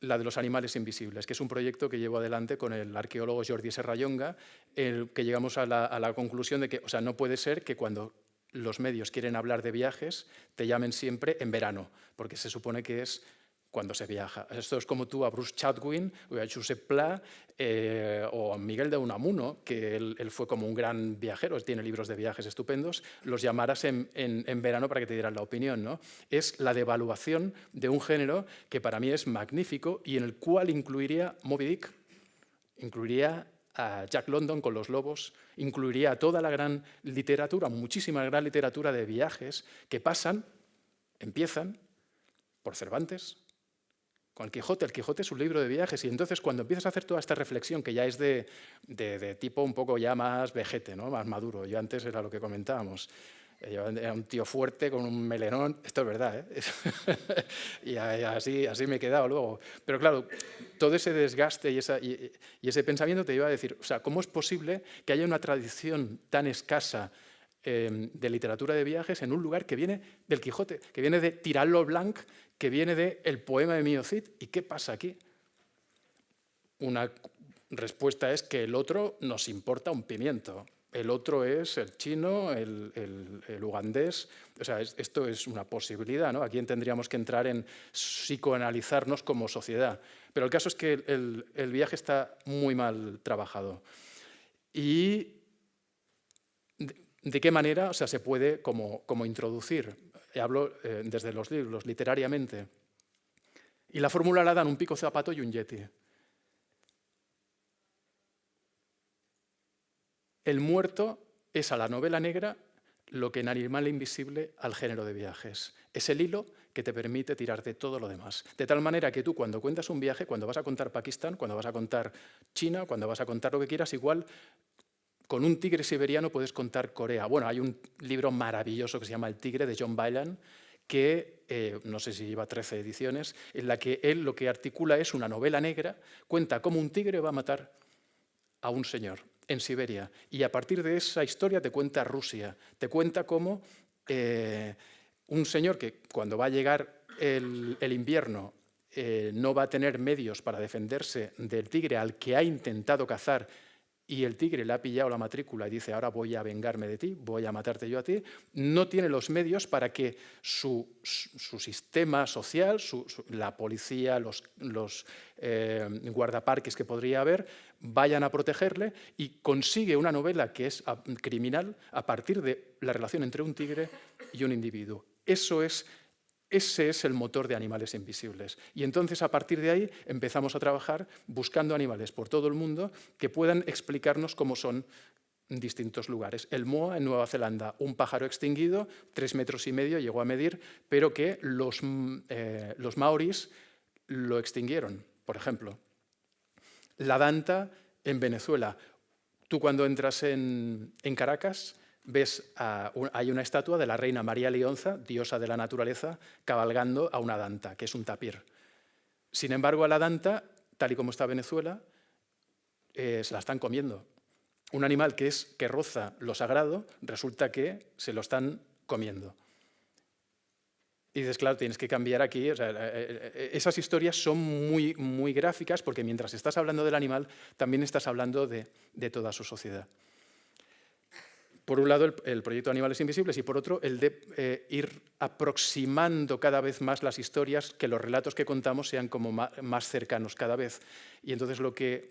Speaker 2: la de los animales invisibles, que es un proyecto que llevo adelante con el arqueólogo Jordi Serrallonga, que llegamos a la conclusión de que, o sea, no puede ser que cuando los medios quieren hablar de viajes te llamen siempre en verano, porque se supone que es cuando se viaja. Esto es como tú a Bruce Chatwin, o a Josep Pla, o a Miguel de Unamuno, que él fue como un gran viajero, él tiene libros de viajes estupendos, los llamaras en verano para que te dieran la opinión, ¿no? Es la devaluación de un género que para mí es magnífico y en el cual incluiría Moby Dick, incluiría a Jack London con Los Lobos, incluiría a toda la gran literatura, muchísima gran literatura de viajes que empiezan por Cervantes, con el Quijote. El Quijote es un libro de viajes y entonces cuando empiezas a hacer toda esta reflexión, que ya es de tipo un poco ya más vejete, ¿no? Más maduro. Yo antes era lo que comentábamos. Yo era un tío fuerte con un melenón, esto es verdad, ¿eh? Y así me he quedado luego. Pero claro, todo ese desgaste y ese pensamiento te iba a decir, o sea, ¿cómo es posible que haya una tradición tan escasa de literatura de viajes en un lugar que viene del Quijote, que viene de Tirant-lo Blanc, que viene del poema de Mio Cid? ¿Y qué pasa aquí? Una respuesta es que el otro nos importa un pimiento. El otro es el chino, el ugandés. O sea, esto es una posibilidad, ¿no? Aquí tendríamos que entrar en psicoanalizarnos como sociedad. Pero el caso es que el viaje está muy mal trabajado. ¿Y de qué manera, o sea, se puede como introducir? Hablo desde los libros, literariamente. Y la fórmula la dan un pico zapato y un yeti. El muerto es a la novela negra lo que en Animal Invisible al género de viajes. Es el hilo que te permite tirar de todo lo demás. De tal manera que tú cuando cuentas un viaje, cuando vas a contar Pakistán, cuando vas a contar China, cuando vas a contar lo que quieras, igual con un tigre siberiano puedes contar Corea. Bueno, hay un libro maravilloso que se llama El tigre, de John Bylan, que no sé si lleva 13 ediciones, en la que él lo que articula es una novela negra, cuenta cómo un tigre va a matar a un señor en Siberia. Y a partir de esa historia te cuenta Rusia, te cuenta cómo un señor que cuando va a llegar el invierno no va a tener medios para defenderse del tigre al que ha intentado cazar y el tigre le ha pillado la matrícula y dice, ahora voy a vengarme de ti, voy a matarte yo a ti, no tiene los medios para que su sistema social, la policía, los guardaparques que podría haber, vayan a protegerle, y consigue una novela que es criminal a partir de la relación entre un tigre y un individuo. Ese es el motor de Animales Invisibles. Y entonces, a partir de ahí, empezamos a trabajar buscando animales por todo el mundo que puedan explicarnos cómo son distintos lugares. El moa en Nueva Zelanda, un pájaro extinguido, 3,5 metros llegó a medir, pero que los maoris lo extinguieron, por ejemplo. La danta en Venezuela. Tú cuando entras en Caracas, ves, hay una estatua de la reina María Leonza, diosa de la naturaleza, cabalgando a una danta, que es un tapir. Sin embargo, a la danta, tal y como está Venezuela, se la están comiendo. Un animal que roza lo sagrado, resulta que se lo están comiendo. Y dices, claro, tienes que cambiar aquí. O sea, esas historias son muy, muy gráficas, porque mientras estás hablando del animal, también estás hablando de toda su sociedad. Por un lado, el proyecto Animales Invisibles, y por otro, el de ir aproximando cada vez más las historias, que los relatos que contamos sean como más cercanos cada vez. Y entonces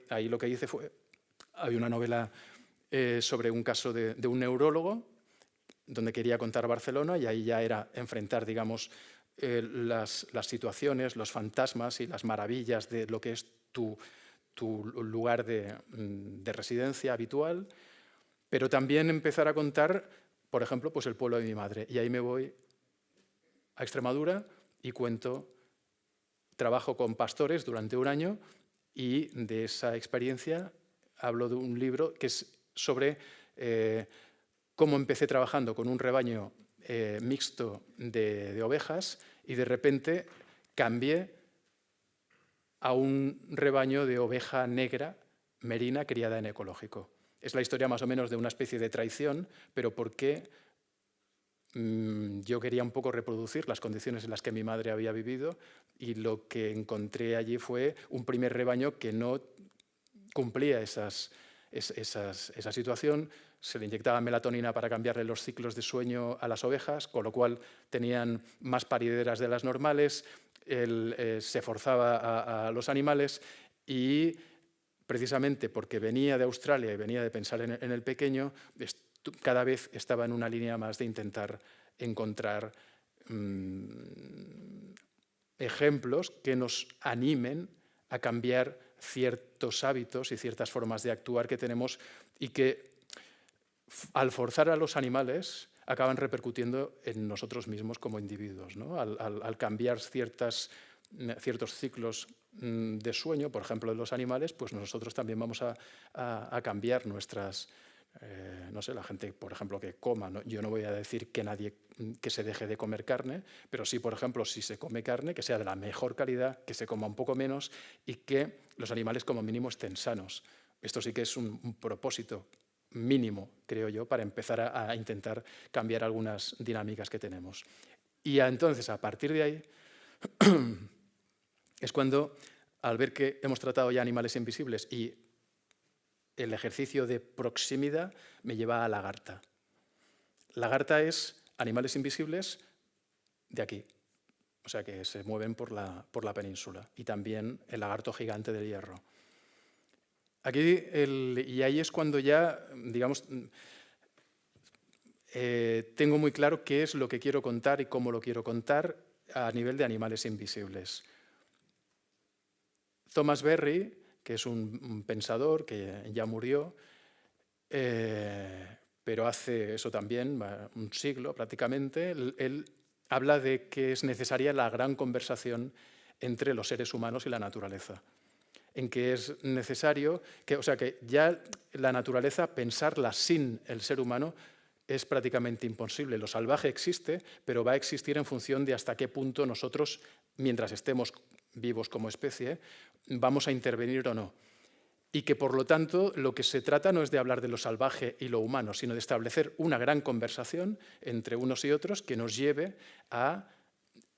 Speaker 2: ahí lo que hice fue, había una novela sobre un caso de un neurólogo, donde quería contar Barcelona, y ahí ya era enfrentar, digamos, las situaciones, los fantasmas y las maravillas de lo que es tu lugar de residencia habitual. Pero también empezar a contar, por ejemplo, pues el pueblo de mi madre. Y ahí me voy a Extremadura y trabajo con pastores durante un año, y de esa experiencia hablo de un libro que es sobre cómo empecé trabajando con un rebaño mixto de ovejas, y de repente cambié a un rebaño de oveja negra merina criada en ecológico. Es la historia más o menos de una especie de traición, pero porque yo quería un poco reproducir las condiciones en las que mi madre había vivido, y lo que encontré allí fue un primer rebaño que no cumplía esa situación. Se le inyectaba melatonina para cambiarle los ciclos de sueño a las ovejas, con lo cual tenían más parideras de las normales, se forzaba a los animales, y precisamente porque venía de Australia y venía de pensar en el pequeño, cada vez estaba en una línea más de intentar encontrar ejemplos que nos animen a cambiar ciertos hábitos y ciertas formas de actuar que tenemos, y que al forzar a los animales acaban repercutiendo en nosotros mismos como individuos, ¿no? Al cambiar ciertos ciclos de sueño, por ejemplo, de los animales, pues nosotros también vamos a cambiar nuestras... no sé, la gente, por ejemplo, que coma, ¿no? Yo no voy a decir que se deje de comer carne, pero sí, por ejemplo, si se come carne, que sea de la mejor calidad, que se coma un poco menos, y que los animales como mínimo estén sanos. Esto sí que es un propósito mínimo, creo yo, para empezar a intentar cambiar algunas dinámicas que tenemos. Y entonces, a partir de ahí, es cuando, al ver que hemos tratado ya animales invisibles y el ejercicio de proximidad, me lleva a Lagarta. Lagarta es animales invisibles de aquí, o sea, que se mueven por la península, y también el lagarto gigante del Hierro. Aquí, y ahí es cuando ya, digamos, tengo muy claro qué es lo que quiero contar y cómo lo quiero contar a nivel de animales invisibles. Thomas Berry, que es un pensador que ya murió, pero hace eso también, un siglo prácticamente, él habla de que es necesaria la gran conversación entre los seres humanos y la naturaleza, en que es necesario, o sea, que ya la naturaleza, pensarla sin el ser humano, es prácticamente imposible. Lo salvaje existe, pero va a existir en función de hasta qué punto nosotros, mientras estemos vivos como especie, vamos a intervenir o no. Y que, por lo tanto, lo que se trata no es de hablar de lo salvaje y lo humano, sino de establecer una gran conversación entre unos y otros que nos lleve a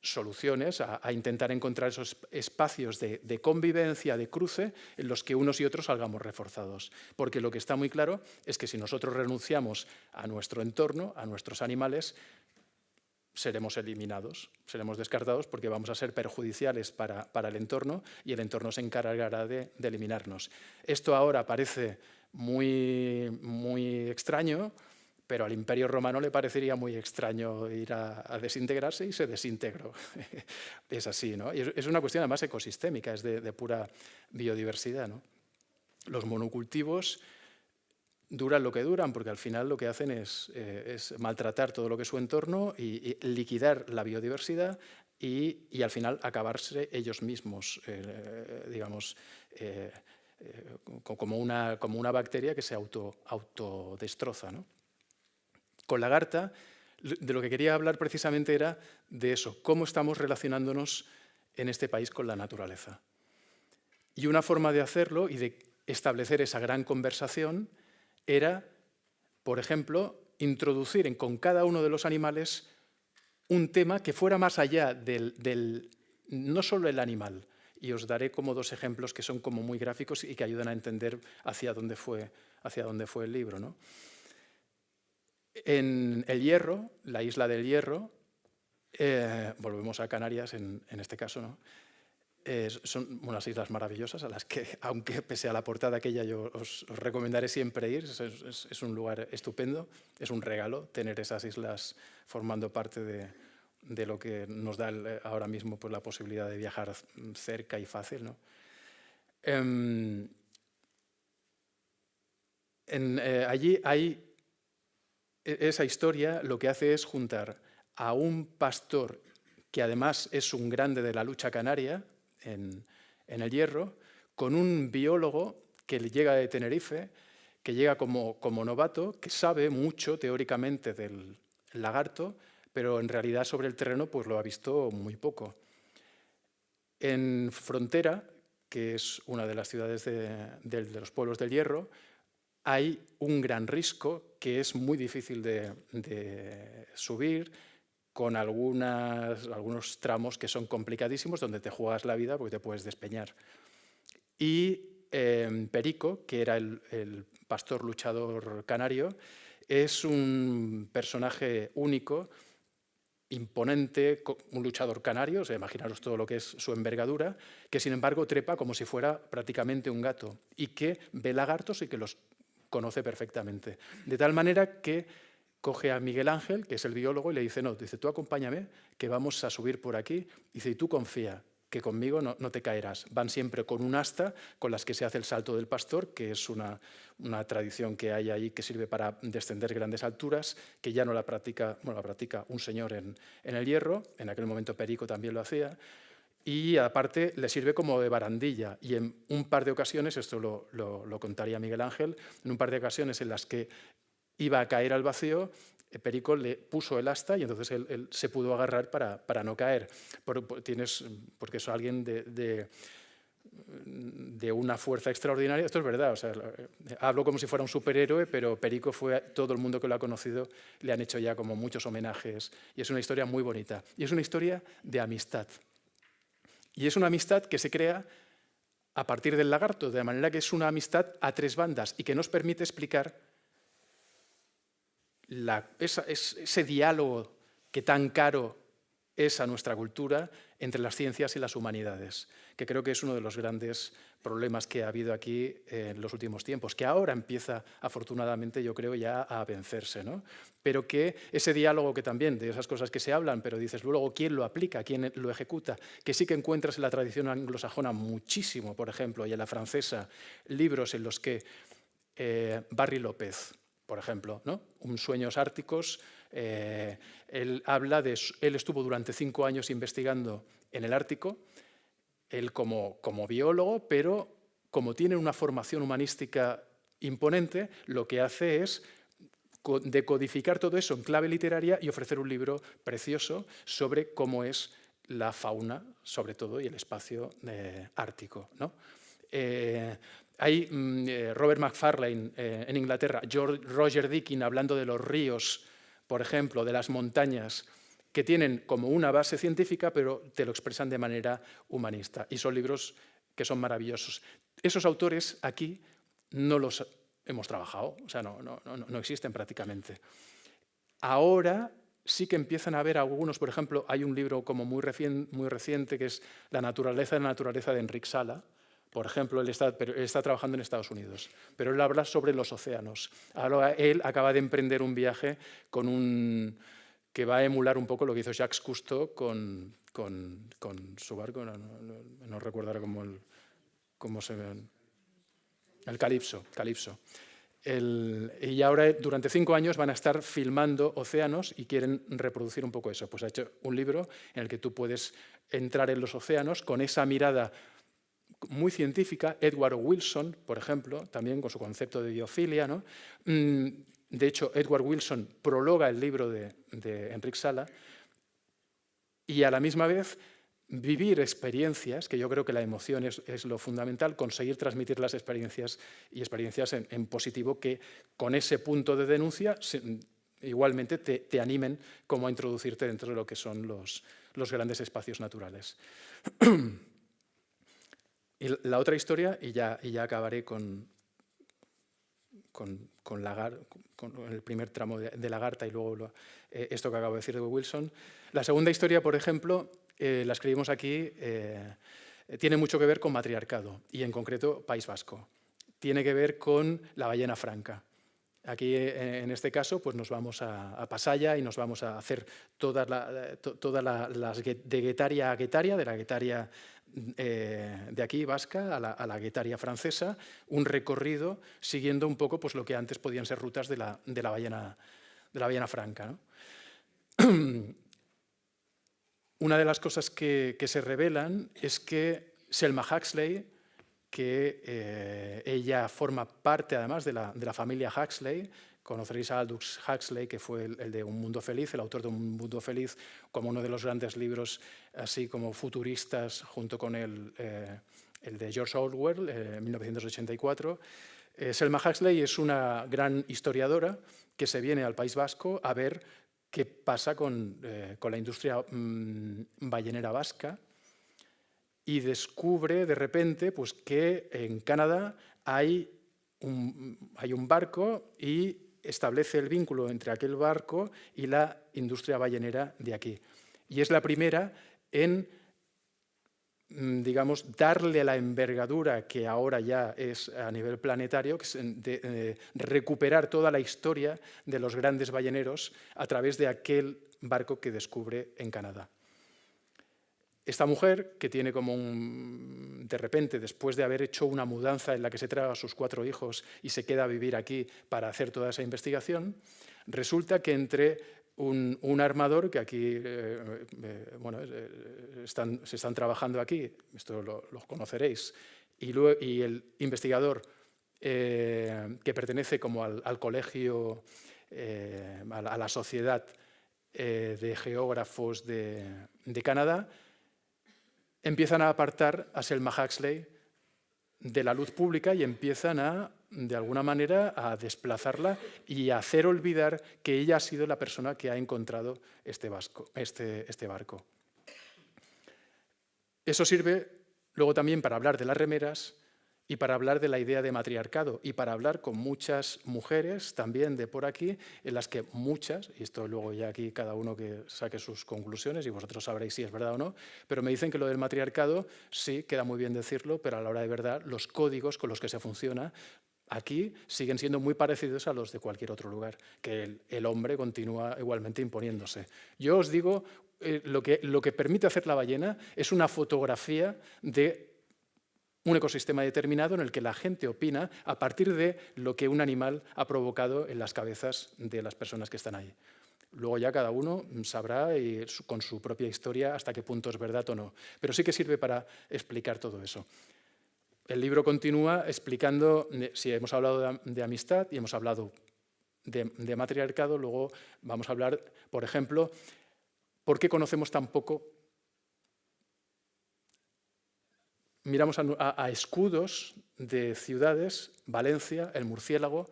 Speaker 2: soluciones, a intentar encontrar esos espacios de convivencia, de cruce, en los que unos y otros salgamos reforzados. Porque lo que está muy claro es que si nosotros renunciamos a nuestro entorno, a nuestros animales, seremos eliminados, seremos descartados porque vamos a ser perjudiciales para el entorno y el entorno se encargará de eliminarnos. Esto ahora parece muy extraño, pero al Imperio Romano le parecería muy extraño ir a desintegrarse y se desintegró. Es así, ¿no? Y es una cuestión además ecosistémica, es de pura biodiversidad, ¿no? Los monocultivos duran lo que duran, porque al final lo que hacen es maltratar todo lo que es su entorno y liquidar la biodiversidad y al final acabarse ellos mismos, digamos, como una bacteria que se autodestroza, ¿no? Con Lagarta, de lo que quería hablar precisamente era de eso, cómo estamos relacionándonos en este país con la naturaleza. Y una forma de hacerlo y de establecer esa gran conversación era, por ejemplo, introducir con cada uno de los animales un tema que fuera más allá del no solo el animal. Y os daré como 2 ejemplos que son como muy gráficos y que ayudan a entender hacia dónde fue el libro, ¿no? En El Hierro, la isla del Hierro, volvemos a Canarias en este caso, ¿no? Son unas islas maravillosas a las que, aunque pese a la portada aquella, yo os recomendaré siempre ir. Es un lugar estupendo, es un regalo tener esas islas formando parte de lo que nos da ahora mismo pues, la posibilidad de viajar cerca y fácil, ¿no? Allí hay esa historia, lo que hace es juntar a un pastor que además es un grande de la lucha canaria en El Hierro, con un biólogo que llega de Tenerife, que llega como novato, que sabe mucho teóricamente del lagarto, pero en realidad sobre el terreno pues lo ha visto muy poco. En Frontera, que es una de las ciudades de los pueblos del Hierro, hay un gran risco que es muy difícil de subir, con algunos tramos que son complicadísimos, donde te juegas la vida porque te puedes despeñar. Y Perico, que era el pastor luchador canario, es un personaje único, imponente, un luchador canario, o sea, imaginaros todo lo que es su envergadura, que sin embargo trepa como si fuera prácticamente un gato y que ve lagartos y que los conoce perfectamente. De tal manera que coge a Miguel Ángel, que es el biólogo, y le dice, no, dice, tú acompáñame, que vamos a subir por aquí. Dice, y tú confía, que conmigo no te caerás. Van siempre con un asta con las que se hace el salto del pastor, que es una tradición que hay ahí que sirve para descender grandes alturas, que ya no la practica, bueno, la practica un señor en El Hierro, en aquel momento Perico también lo hacía, y aparte le sirve como de barandilla. Y en un par de ocasiones, esto lo contaría Miguel Ángel, en un par de ocasiones en las que iba a caer al vacío, Perico le puso el asta y entonces él se pudo agarrar para no caer. Porque es alguien de una fuerza extraordinaria. Esto es verdad, o sea, hablo como si fuera un superhéroe, pero Perico todo el mundo que lo ha conocido le han hecho ya como muchos homenajes y es una historia muy bonita. Y es una historia de amistad. Y es una amistad que se crea a partir del lagarto, de manera que es una amistad a 3 bandas y que nos permite explicar ese diálogo que tan caro es a nuestra cultura entre las ciencias y las humanidades, que creo que es uno de los grandes problemas que ha habido aquí en los últimos tiempos, que ahora empieza, afortunadamente, yo creo, ya a vencerse, ¿no? Pero que ese diálogo que también, de esas cosas que se hablan, pero dices luego quién lo aplica, quién lo ejecuta, que sí que encuentras en la tradición anglosajona muchísimo, por ejemplo, y en la francesa, libros en los que Barry López, por ejemplo, ¿no? Un Sueños árticos, él estuvo durante 5 años investigando en el Ártico, él como biólogo, pero como tiene una formación humanística imponente, lo que hace es decodificar todo eso en clave literaria y ofrecer un libro precioso sobre cómo es la fauna, sobre todo, y el espacio ártico, ¿no? Hay Robert Macfarlane en Inglaterra, Roger Deakin hablando de los ríos, por ejemplo, de las montañas, que tienen como una base científica, pero te lo expresan de manera humanista. Y son libros que son maravillosos. Esos autores aquí no los hemos trabajado, o sea, no existen prácticamente. Ahora sí que empiezan a haber algunos, por ejemplo, hay un libro como muy reciente que es La naturaleza de Enric Sala. Por ejemplo, él está trabajando en Estados Unidos, pero él habla sobre los océanos. Ahora él acaba de emprender un viaje que va a emular un poco lo que hizo Jacques Cousteau con su barco, no recuerdo ahora cómo se ve. El Calypso. Y ahora durante 5 años van a estar filmando océanos y quieren reproducir un poco eso. Pues ha hecho un libro en el que tú puedes entrar en los océanos con esa mirada muy científica. Edward Wilson, por ejemplo, también con su concepto de biofilia, ¿no? De hecho, Edward Wilson prologa el libro de Enric Sala y a la misma vez vivir experiencias, que yo creo que la emoción es lo fundamental, conseguir transmitir las experiencias y experiencias en positivo que con ese punto de denuncia igualmente te animen como a introducirte dentro de lo que son los grandes espacios naturales. Y la otra historia, y ya acabaré con el primer tramo de Lagarta y luego esto que acabo de decir de Wilson. La segunda historia, por ejemplo, la escribimos aquí, tiene mucho que ver con matriarcado y en concreto País Vasco. Tiene que ver con la ballena franca. Aquí, en este caso, pues nos vamos a Pasaya y nos vamos a hacer todas las de Guetaria a Guetaria, de la Guetaria de aquí, vasca, a la Guetaria francesa, un recorrido siguiendo un poco pues, lo que antes podían ser rutas de la ballena franca, ¿no? Una de las cosas que se revelan es que Selma Huxley, que ella forma parte además de la familia Huxley, conoceréis a Aldous Huxley, que fue el de Un Mundo Feliz, el autor de Un Mundo Feliz, como uno de los grandes libros así como futuristas, junto con el de George Orwell, 1984. Selma Huxley es una gran historiadora que se viene al País Vasco a ver qué pasa con la industria ballenera vasca y descubre de repente pues, que en Canadá hay un barco y establece el vínculo entre aquel barco y la industria ballenera de aquí. Y es la primera en, digamos, darle la envergadura que ahora ya es a nivel planetario, que es de recuperar toda la historia de los grandes balleneros a través de aquel barco que descubre en Canadá. Esta mujer, que tiene como de repente, después de haber hecho una mudanza en la que se trae a sus 4 hijos y se queda a vivir aquí para hacer toda esa investigación, resulta que entre un armador, que aquí bueno, se están trabajando aquí, esto lo conoceréis, y el investigador que pertenece como al colegio, a la sociedad de geógrafos de Canadá, empiezan a apartar a Selma Huxley de la luz pública y empiezan de alguna manera, a desplazarla y a hacer olvidar que ella ha sido la persona que ha encontrado este barco. Eso sirve luego también para hablar de las remeras y para hablar de la idea de matriarcado y para hablar con muchas mujeres también de por aquí, en las que muchas, y esto luego ya aquí cada uno que saque sus conclusiones y vosotros sabréis si es verdad o no, pero me dicen que lo del matriarcado sí, queda muy bien decirlo, pero a la hora de verdad los códigos con los que se funciona aquí siguen siendo muy parecidos a los de cualquier otro lugar, que el hombre continúa igualmente imponiéndose. Yo os digo, lo que permite hacer la ballena es una fotografía de un ecosistema determinado en el que la gente opina a partir de lo que un animal ha provocado en las cabezas de las personas que están ahí. Luego ya cada uno sabrá con su propia historia hasta qué punto es verdad o no. Pero sí que sirve para explicar todo eso. El libro continúa explicando, si hemos hablado de amistad y hemos hablado de matriarcado, luego vamos a hablar, por ejemplo, ¿por qué conocemos tan poco? Miramos a escudos de ciudades, Valencia, el murciélago,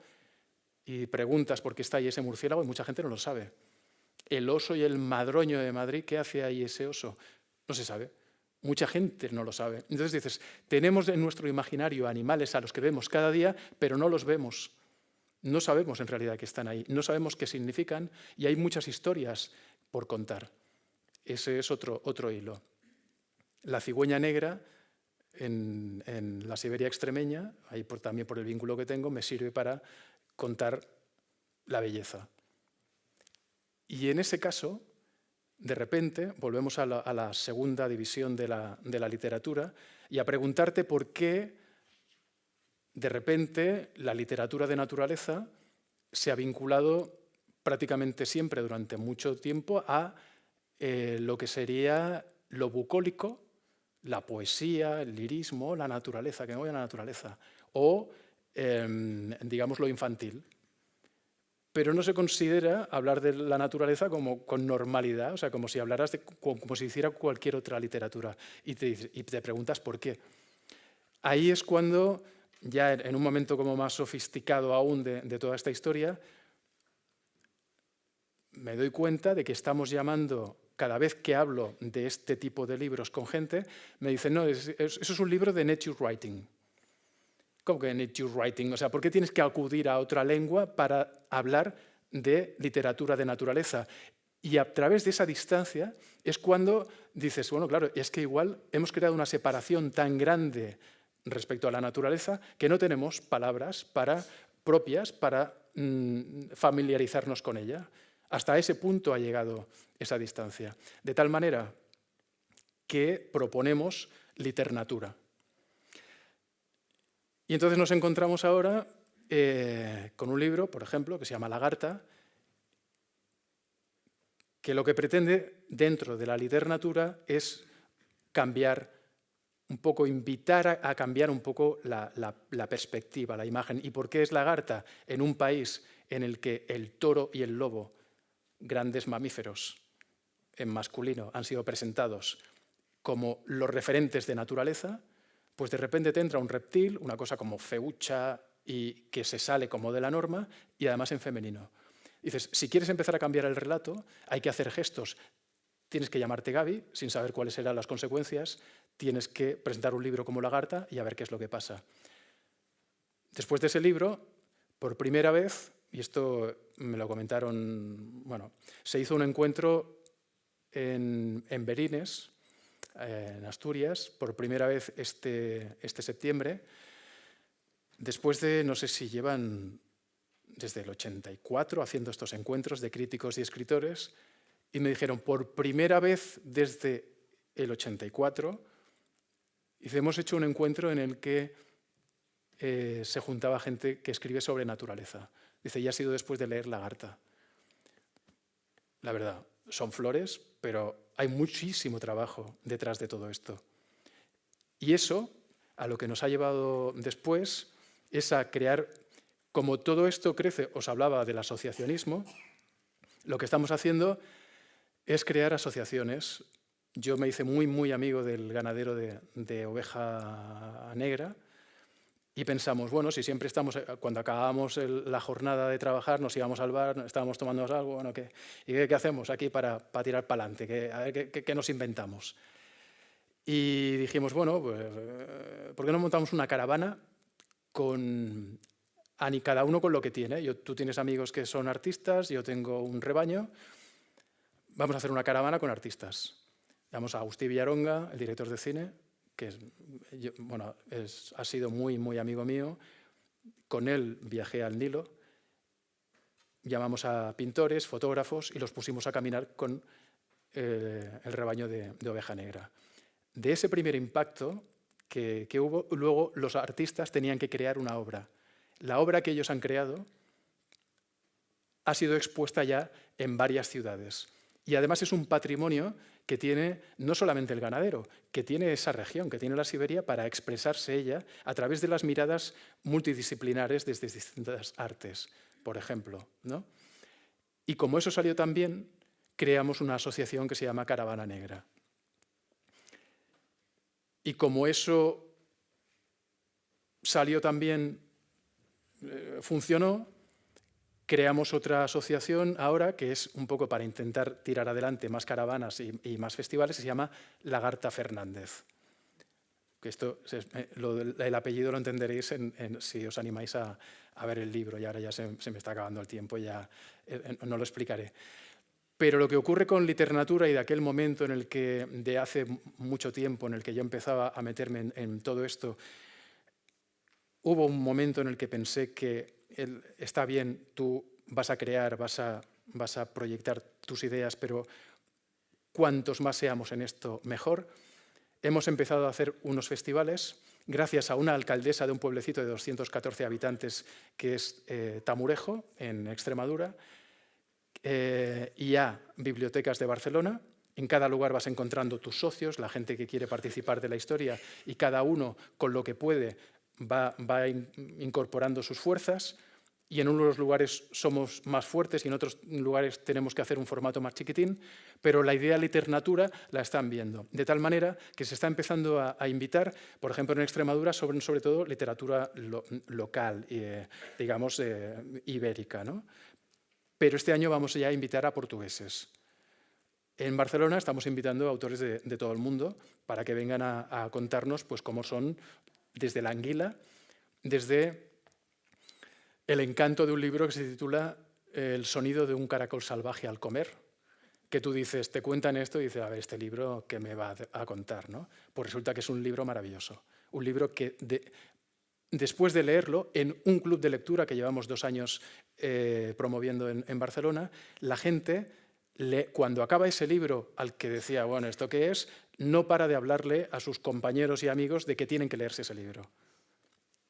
Speaker 2: y preguntas por qué está ahí ese murciélago y mucha gente no lo sabe. el oso y el madroño de Madrid, ¿qué hace ahí ese oso? No se sabe. Mucha gente no lo sabe. Entonces dices, tenemos en nuestro imaginario animales a los que vemos cada día, pero no los vemos. No sabemos en realidad que están ahí, no sabemos qué significan y hay muchas historias por contar. Ese es otro hilo. La cigüeña negra en la Siberia extremeña, ahí también por el vínculo que tengo, me sirve para contar la belleza. Y en ese caso, de repente, volvemos a la segunda división de la literatura y a preguntarte por qué, de repente, la literatura de naturaleza se ha vinculado prácticamente siempre, durante mucho tiempo, a lo que sería lo bucólico, la poesía, el lirismo, la naturaleza, que me voy a la naturaleza, o, digamos, lo infantil. Pero no se considera hablar de la naturaleza con normalidad, o sea, como si hablaras como si hiciera cualquier otra literatura. Y te preguntas por qué. Ahí es cuando, ya en un momento como más sofisticado aún de toda esta historia, me doy cuenta de que estamos llamando, cada vez que hablo de este tipo de libros con gente, me dicen, no, eso es un libro de nature writing. ¿Cómo que nature writing? O sea, ¿por qué tienes que acudir a otra lengua para hablar de literatura de naturaleza? Y a través de esa distancia es cuando dices, bueno, claro, es que igual hemos creado una separación tan grande respecto a la naturaleza que no tenemos palabras propias para familiarizarnos con ella. Hasta ese punto ha llegado esa distancia. De tal manera que proponemos liternatura. Y entonces nos encontramos ahora con un libro, por ejemplo, que se llama Lagarta, que lo que pretende dentro de la literatura es cambiar un poco, invitar a cambiar un poco la perspectiva, la imagen. ¿Y por qué es Lagarta? En un país en el que el toro y el lobo, grandes mamíferos en masculino, han sido presentados como los referentes de naturaleza, pues de repente te entra un reptil, una cosa como feucha y que se sale como de la norma y además en femenino. Dices, si quieres empezar a cambiar el relato, hay que hacer gestos. Tienes que llamarte Gaby, sin saber cuáles serán las consecuencias, tienes que presentar un libro como Lagarta y a ver qué es lo que pasa. Después de ese libro, por primera vez, y esto me lo comentaron, bueno, se hizo un encuentro en Berines, en Asturias, por primera vez este septiembre, después de, no sé si llevan desde el 84 haciendo estos encuentros de críticos y escritores, y me dijeron, por primera vez desde el 84, hemos hecho un encuentro en el que se juntaba gente que escribe sobre naturaleza. Dice, y ha sido después de leer Lagarta. La verdad, son flores, pero hay muchísimo trabajo detrás de todo esto. Y eso, a lo que nos ha llevado después, es a crear, como todo esto crece, os hablaba del asociacionismo, lo que estamos haciendo es crear asociaciones. Yo me hice muy amigo del ganadero de oveja negra y pensamos, bueno, si siempre estamos, cuando acabábamos la jornada de trabajar, nos íbamos al bar, estábamos tomando algo, bueno, ¿qué hacemos aquí para tirar para adelante? A ver qué nos inventamos. Y dijimos, bueno, pues, ¿por qué no montamos una caravana con cada uno con lo que tiene? Tú tienes amigos que son artistas, yo tengo un rebaño. Vamos a hacer una caravana con artistas. Llamamos a Agustí Villaronga, el director de cine, que ha sido muy amigo mío. Con él viajé al Nilo. Llamamos a pintores, fotógrafos y los pusimos a caminar con el rebaño de oveja negra. De ese primer impacto que hubo, luego los artistas tenían que crear una obra. La obra que ellos han creado ha sido expuesta ya en varias ciudades. Y además es un patrimonio que tiene no solamente el ganadero, que tiene esa región, que tiene la Siberia, para expresarse ella a través de las miradas multidisciplinares desde distintas artes, por ejemplo, ¿no? Y como eso salió tan bien, creamos una asociación que se llama Caravana Negra. Y como eso salió tan bien, funcionó, Creamos otra asociación ahora que es un poco para intentar tirar adelante más caravanas y más festivales, que se llama Lagarta Fernández. Que esto, el apellido lo entenderéis si os animáis a ver el libro, y ahora ya se me está acabando el tiempo, ya no lo explicaré. Pero lo que ocurre con Liternatura y de aquel momento en el que, de hace mucho tiempo, en el que yo empezaba a meterme en todo esto, hubo un momento en el que pensé que está bien, tú vas a crear, vas a proyectar tus ideas, pero cuantos más seamos en esto, mejor. Hemos empezado a hacer unos festivales gracias a una alcaldesa de un pueblecito de 214 habitantes que es Tamurejo, en Extremadura, y a bibliotecas de Barcelona. En cada lugar vas encontrando tus socios, la gente que quiere participar de la historia, y cada uno con lo que puede va incorporando sus fuerzas, y en unos lugares somos más fuertes y en otros lugares tenemos que hacer un formato más chiquitín, pero la idea de Liternatura la están viendo. De tal manera que se está empezando a invitar, por ejemplo en Extremadura, sobre todo literatura local, digamos ibérica, ¿no? Pero este año vamos ya a invitar a portugueses. En Barcelona estamos invitando a autores de todo el mundo para que vengan a contarnos pues, cómo son desde la anguila, desde el encanto de un libro que se titula El sonido de un caracol salvaje al comer, que tú dices, te cuentan esto y dices, a ver, este libro, ¿qué me va a contar? ¿No? Pues resulta que es un libro maravilloso, un libro que después de leerlo, en un club de lectura que llevamos 2 años promoviendo en Barcelona, la gente, cuando acaba ese libro al que decía, bueno, ¿esto qué es?, no para de hablarle a sus compañeros y amigos de que tienen que leerse ese libro.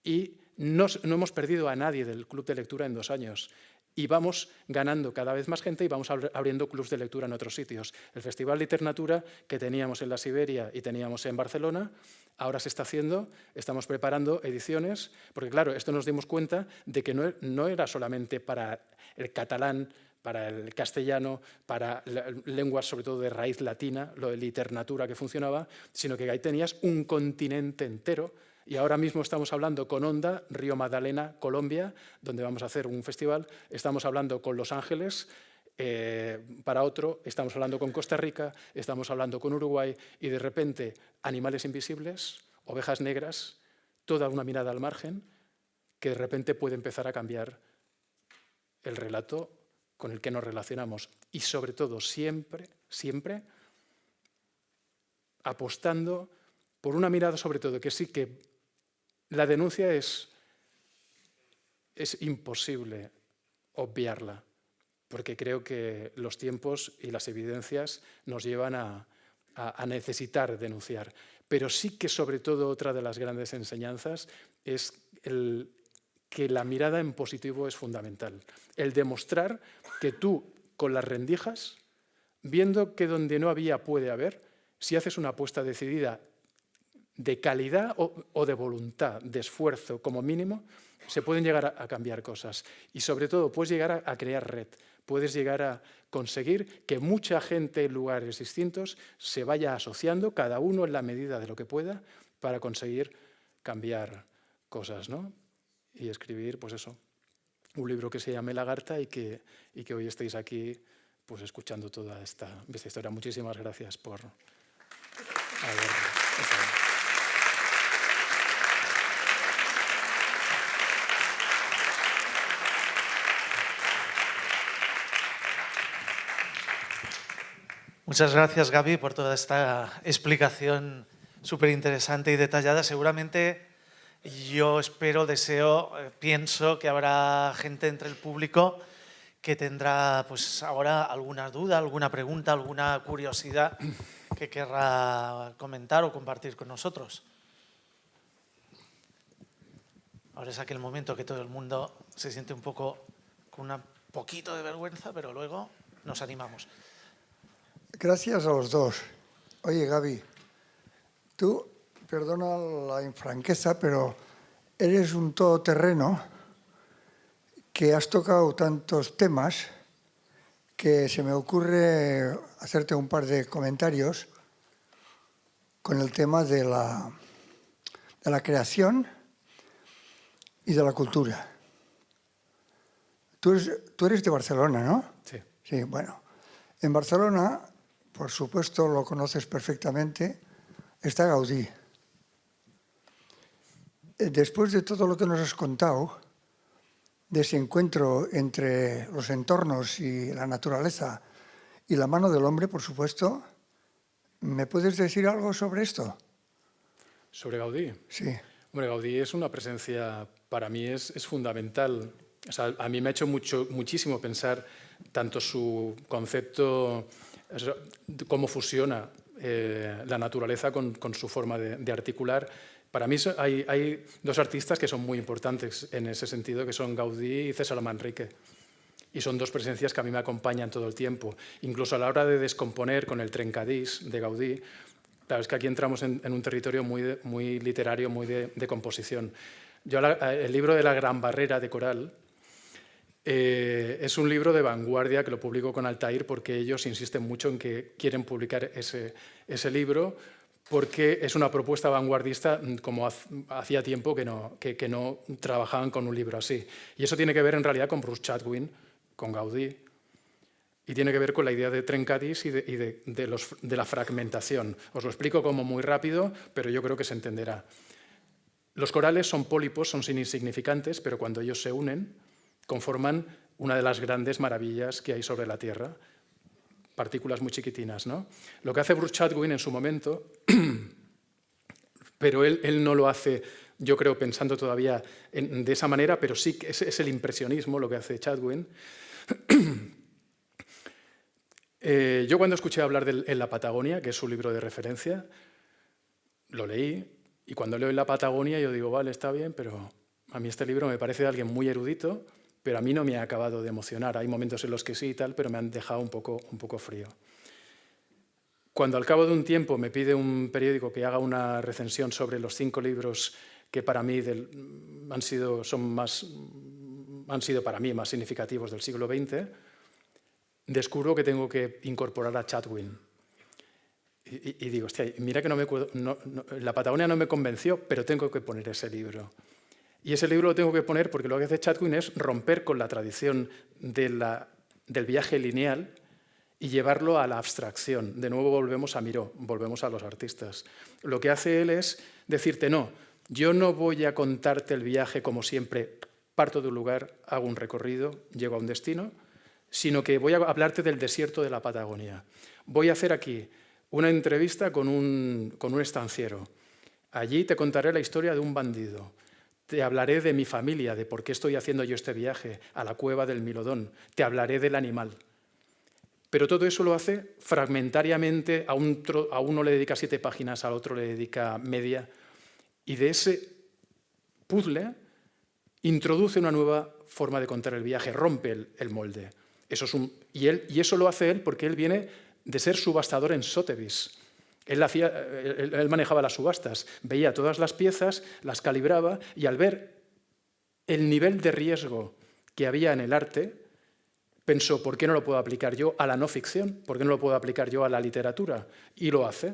Speaker 2: Y no hemos perdido a nadie del club de lectura en 2 años. Y vamos ganando cada vez más gente y vamos abriendo clubs de lectura en otros sitios. El Festival Liternatura que teníamos en la Siberia y teníamos en Barcelona, ahora se está haciendo, estamos preparando ediciones, porque claro, esto nos dimos cuenta de que no era solamente para el catalán, para el castellano, para lenguas sobre todo de raíz latina, lo de Liternatura que funcionaba, sino que ahí tenías un continente entero. Y ahora mismo estamos hablando con Onda, Río Magdalena, Colombia, donde vamos a hacer un festival. Estamos hablando con Los Ángeles, para otro. Estamos hablando con Costa Rica, estamos hablando con Uruguay. Y de repente, Animales Invisibles, Ovejas Negras, toda una mirada al margen, que de repente puede empezar a cambiar el relato con el que nos relacionamos. Y sobre todo, siempre, siempre, apostando por una mirada sobre todo que sí que la denuncia es imposible obviarla, porque creo que los tiempos y las evidencias nos llevan a necesitar denunciar. Pero sí que, sobre todo, otra de las grandes enseñanzas es que la mirada en positivo es fundamental. El demostrar que tú, con las rendijas, viendo que donde no había puede haber, si haces una apuesta decidida de calidad o de voluntad, de esfuerzo como mínimo, se pueden llegar a cambiar cosas. Y sobre todo, puedes llegar a crear red, puedes llegar a conseguir que mucha gente en lugares distintos se vaya asociando, cada uno en la medida de lo que pueda, para conseguir cambiar cosas, ¿no? Y escribir, pues eso, un libro que se llame Lagarta y que hoy estéis aquí pues, escuchando toda esta historia. Muchísimas gracias por haber estado.
Speaker 1: Muchas gracias, Gaby, por toda esta explicación súper interesante y detallada. Seguramente yo espero, deseo, pienso que habrá gente entre el público que tendrá pues, ahora alguna duda, alguna pregunta, alguna curiosidad que querrá comentar o compartir con nosotros. Ahora es aquel momento que todo el mundo se siente un poco con un poquito de vergüenza, pero luego nos animamos.
Speaker 3: Gracias a los dos. Oye, Gaby, tú, perdona la infranqueza, pero eres un todoterreno que has tocado tantos temas que se me ocurre hacerte un par de comentarios con el tema de la creación y de la cultura. Tú eres de Barcelona, ¿no?
Speaker 2: Sí.
Speaker 3: Sí, bueno. En Barcelona, por supuesto, lo conoces perfectamente, está Gaudí. Después de todo lo que nos has contado, de ese encuentro entre los entornos y la naturaleza y la mano del hombre, por supuesto, ¿me puedes decir algo sobre esto?
Speaker 2: ¿Sobre Gaudí?
Speaker 3: Sí.
Speaker 2: Hombre, Gaudí es una presencia, para mí es fundamental. O sea, a mí me ha hecho muchísimo pensar tanto su concepto, cómo fusiona la naturaleza con su forma de articular. Para mí hay dos artistas que son muy importantes en ese sentido, que son Gaudí y César Manrique. Y son dos presencias que a mí me acompañan todo el tiempo. Incluso a la hora de descomponer con el trencadís de Gaudí, claro, es que aquí entramos en un territorio muy literario, muy de composición. Yo el libro de La Gran Barrera de Coral es un libro de vanguardia que lo publico con Altair porque ellos insisten mucho en que quieren publicar ese libro porque es una propuesta vanguardista como hacía tiempo que no trabajaban con un libro así. Y eso tiene que ver en realidad con Bruce Chatwin, con Gaudí, y tiene que ver con la idea de trencadís y de la fragmentación. Os lo explico como muy rápido, pero yo creo que se entenderá. Los corales son pólipos, son insignificantes, pero cuando ellos se unen, conforman una de las grandes maravillas que hay sobre la Tierra. Partículas muy chiquitinas, ¿no? Lo que hace Bruce Chatwin en su momento, pero él no lo hace, yo creo, pensando todavía de esa manera, pero sí que es el impresionismo lo que hace Chatwin. Yo cuando escuché hablar En la Patagonia, que es su libro de referencia, lo leí, y cuando leo En la Patagonia yo digo, vale, está bien, pero a mí este libro me parece de alguien muy erudito, pero a mí no me ha acabado de emocionar. Hay momentos en los que sí y tal, pero me han dejado un poco frío. Cuando al cabo de un tiempo me pide un periódico que haga una recensión sobre los 5 libros que para mí han sido para mí más significativos del siglo XX, descubro que tengo que incorporar a Chatwin. Y digo, hostia, mira que La Patagonia no me convenció, pero tengo que poner ese libro. Y ese libro lo tengo que poner porque lo que hace Chatwin es romper con la tradición del viaje lineal y llevarlo a la abstracción. De nuevo volvemos a Miró, volvemos a los artistas. Lo que hace él es decirte, no, yo no voy a contarte el viaje como siempre, parto de un lugar, hago un recorrido, llego a un destino, sino que voy a hablarte del desierto de la Patagonia. Voy a hacer aquí una entrevista con un estanciero. Allí te contaré la historia de un bandido. Te hablaré de mi familia, de por qué estoy haciendo yo este viaje a la cueva del Milodón. Te hablaré del animal. Pero todo eso lo hace fragmentariamente. A uno le dedica 7 páginas, al otro le dedica media. Y de ese puzzle introduce una nueva forma de contar el viaje, rompe el molde. Y eso lo hace él porque él viene de ser subastador en Sotheby's. Él manejaba las subastas, veía todas las piezas, las calibraba y al ver el nivel de riesgo que había en el arte, pensó, ¿por qué no lo puedo aplicar yo a la no ficción? ¿Por qué no lo puedo aplicar yo a la literatura? Y lo hace.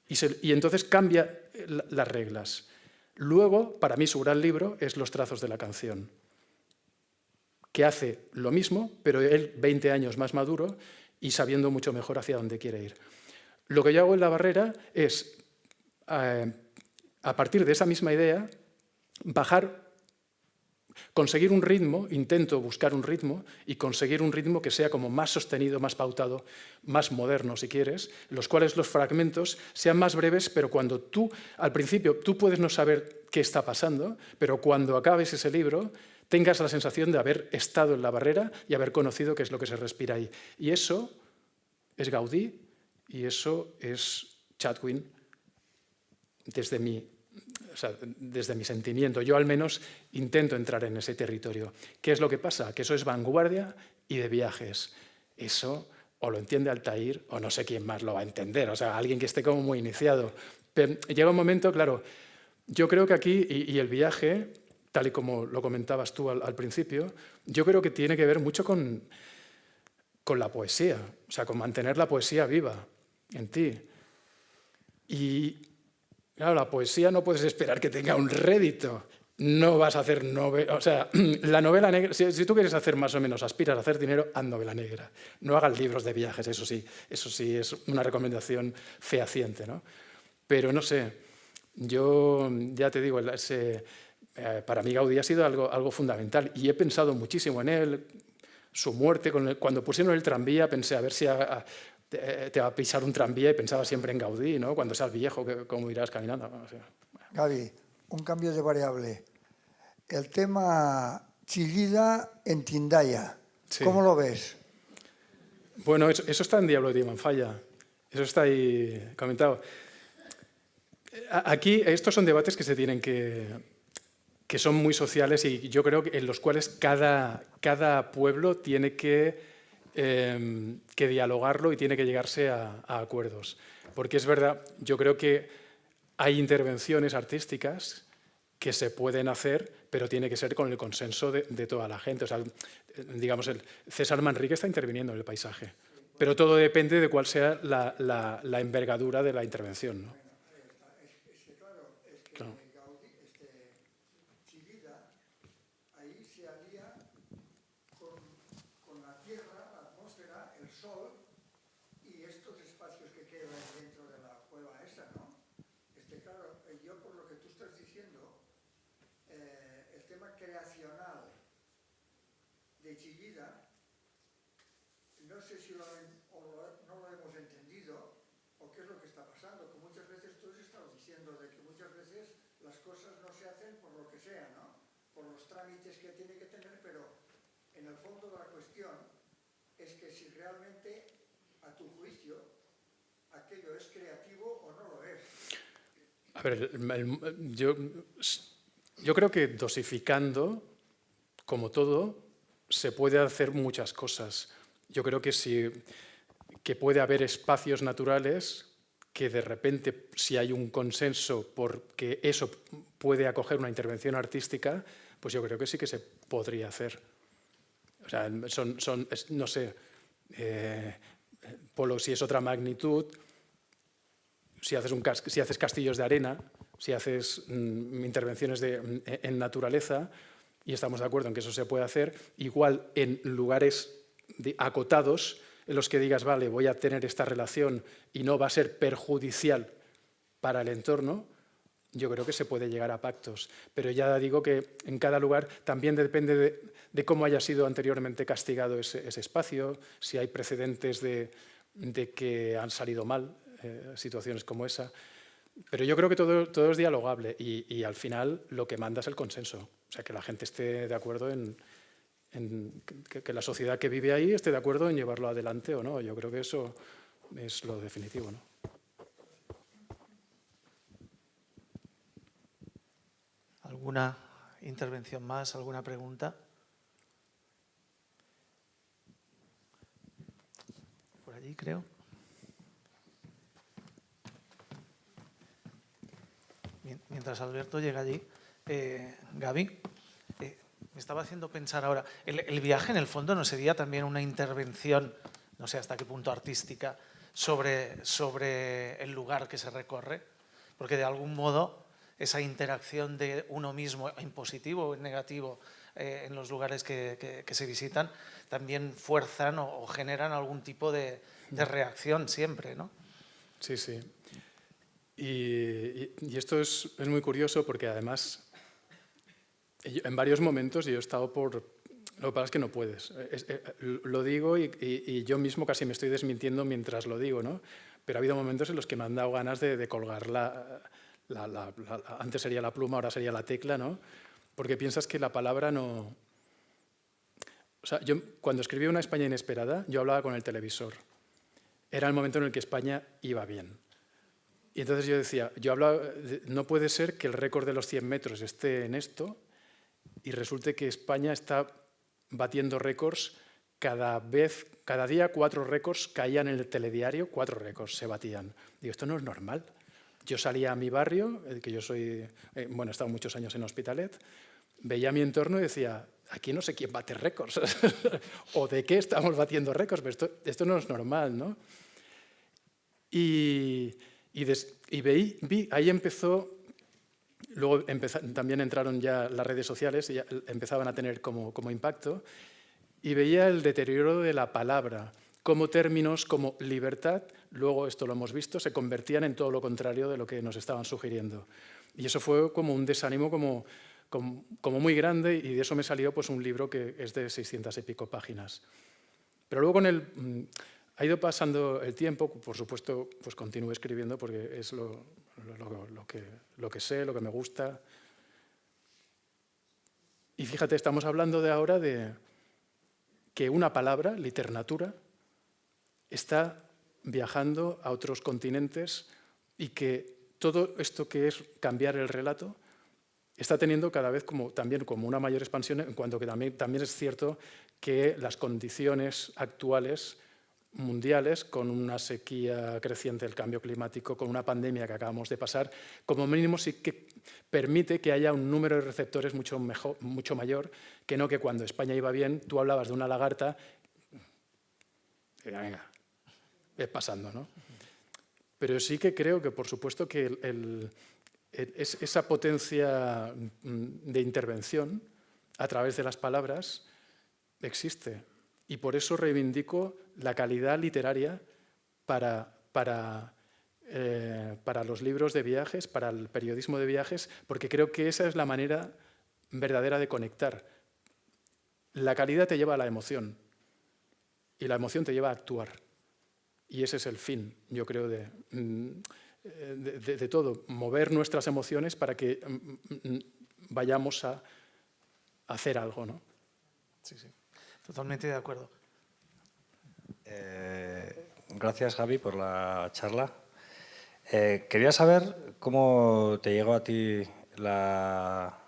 Speaker 2: Y entonces cambia las reglas. Luego, para mí, su gran libro es Los trazos de la canción, que hace lo mismo, pero él 20 años más maduro y sabiendo mucho mejor hacia dónde quiere ir. Lo que yo hago en La Barrera es, a partir de esa misma idea, conseguir un ritmo, intento buscar un ritmo y conseguir un ritmo que sea como más sostenido, más pautado, más moderno, si quieres, los cuales los fragmentos sean más breves, pero cuando al principio, tú puedes no saber qué está pasando, pero cuando acabes ese libro, tengas la sensación de haber estado en La Barrera y haber conocido qué es lo que se respira ahí. Y eso es Gaudí y eso es Chatwin desde mi sentimiento. Yo al menos intento entrar en ese territorio. ¿Qué es lo que pasa? Que eso es vanguardia y de viajes. Eso o lo entiende Altair o no sé quién más lo va a entender, o sea, alguien que esté como muy iniciado. Pero llega un momento, claro, yo creo que aquí, y el viaje, tal y como lo comentabas tú al principio, yo creo que tiene que ver mucho con la poesía, o sea, con mantener la poesía viva en ti. Y claro, la poesía no puedes esperar que tenga un rédito. no vas a hacer novela, o sea, la novela negra, si tú quieres hacer más o menos, aspiras a hacer dinero, haz novela negra. No hagas libros de viajes, eso sí es una recomendación fehaciente, ¿no? Pero no sé, yo ya te digo, para mí Gaudí ha sido algo fundamental y he pensado muchísimo en él, su muerte, cuando pusieron el tranvía pensé a ver si te va a pisar un tranvía y pensaba siempre en Gaudí, ¿no? Cuando seas viejo, ¿cómo irás caminando? O sea,
Speaker 3: Gaby, un cambio de variable. El tema Chillida en Tindaya,
Speaker 2: sí.
Speaker 3: ¿cómo lo ves?
Speaker 2: Bueno, eso está en Diablo de Timanfaya. Eso está ahí comentado. Aquí estos son debates que se tienen que son muy sociales y yo creo que en los cuales cada pueblo tiene que dialogarlo y tiene que llegarse a acuerdos. Porque es verdad, yo creo que hay intervenciones artísticas que se pueden hacer, pero tiene que ser con el consenso de toda la gente. O sea, digamos, César Manrique está interviniendo en el paisaje, pero todo depende de cuál sea la envergadura de la intervención, ¿no? Claro.
Speaker 3: Chillida, ahí se alía con la tierra, la atmósfera, el sol y estos espacios que quedan dentro de la cueva esa, ¿no? Claro, yo por lo que tú estás diciendo, el tema creacional de Chillida, no sé si no lo hemos entendido o qué es lo que está pasando, que muchas veces tú has estado diciendo de que muchas veces las cosas no se hacen por lo que sea, ¿no? Por los trámites que tiene que tener, pero en el fondo de la cuestión es que si realmente, a tu juicio, aquello es creativo o no lo es.
Speaker 2: A ver, yo creo que dosificando, como todo, se puede hacer muchas cosas. Yo creo que puede haber espacios naturales que de repente, si hay un consenso porque eso puede acoger una intervención artística, pues yo creo que sí que se podría hacer. O sea, no sé, Polo, si es otra magnitud, si haces castillos de arena, si haces intervenciones en naturaleza, y estamos de acuerdo en que eso se puede hacer, igual en lugares acotados, en los que digas, vale, voy a tener esta relación y no va a ser perjudicial para el entorno, yo creo que se puede llegar a pactos. Pero ya digo que en cada lugar también depende de cómo haya sido anteriormente castigado ese espacio, si hay precedentes de que han salido mal situaciones como esa. Pero yo creo que todo es dialogable y al final lo que manda es el consenso. O sea, que la gente esté de acuerdo que la sociedad que vive ahí esté de acuerdo en llevarlo adelante o no. Yo creo que eso es lo definitivo, ¿no?
Speaker 1: ¿Alguna intervención más? ¿Alguna pregunta? Por allí, creo. Mientras Alberto llega allí, Gaby, me estaba haciendo pensar ahora, el viaje en el fondo no sería también una intervención, no sé hasta qué punto artística, sobre el lugar que se recorre, porque de algún modo esa interacción de uno mismo en positivo o en negativo en los lugares que se visitan también fuerzan o generan algún tipo de reacción siempre, ¿no?
Speaker 2: Sí, sí. Y esto es muy curioso porque además en varios momentos yo he estado Lo que pasa es que no puedes. Lo digo y yo mismo casi me estoy desmintiendo mientras lo digo, ¿no? Pero ha habido momentos en los que me han dado ganas de colgar antes sería la pluma, ahora sería la tecla, ¿no? Porque piensas que la palabra no... O sea, yo cuando escribí Una España inesperada, yo hablaba con el televisor. Era el momento en el que España iba bien. Y entonces yo decía, no puede ser que el récord de los 100 metros esté en esto y resulte que España está batiendo récords cada día 4 récords caían en el telediario, 4 récords se batían. Digo, esto no es normal. Yo salía a mi barrio, que yo soy, he estado muchos años en Hospitalet, veía mi entorno y decía, aquí no sé quién bate récords, o de qué estamos batiendo récords, pero esto no es normal, ¿no? Y vi, ahí empezó Luego también entraron ya las redes sociales y ya empezaban a tener como impacto. Y veía el deterioro de la palabra, cómo términos como libertad, luego esto lo hemos visto, se convertían en todo lo contrario de lo que nos estaban sugiriendo. Y eso fue como un desánimo como muy grande, y de eso me salió pues un libro que es de 600 y pico páginas. Pero luego ha ido pasando el tiempo, por supuesto, pues continúo escribiendo porque es lo que sé, lo que me gusta. Y fíjate, estamos hablando de ahora de que una palabra, literatura, está viajando a otros continentes y que todo esto que es cambiar el relato está teniendo cada vez también como una mayor expansión, en cuanto que también es cierto que las condiciones actuales mundiales, con una sequía creciente del cambio climático, con una pandemia que acabamos de pasar, como mínimo sí que permite que haya un número de receptores mucho mayor, que no que cuando España iba bien, tú hablabas de una lagarta, y venga, es pasando, ¿no? Pero sí que creo que, por supuesto, que esa potencia de intervención a través de las palabras existe. Y por eso reivindico la calidad literaria para los libros de viajes, para el periodismo de viajes, porque creo que esa es la manera verdadera de conectar. La calidad te lleva a la emoción y la emoción te lleva a actuar. Y ese es el fin, yo creo, de todo, mover nuestras emociones para que vayamos a hacer algo, ¿no?
Speaker 1: Sí, sí, totalmente de acuerdo.
Speaker 4: Gracias, Javi, por la charla. Quería saber cómo te llegó a ti la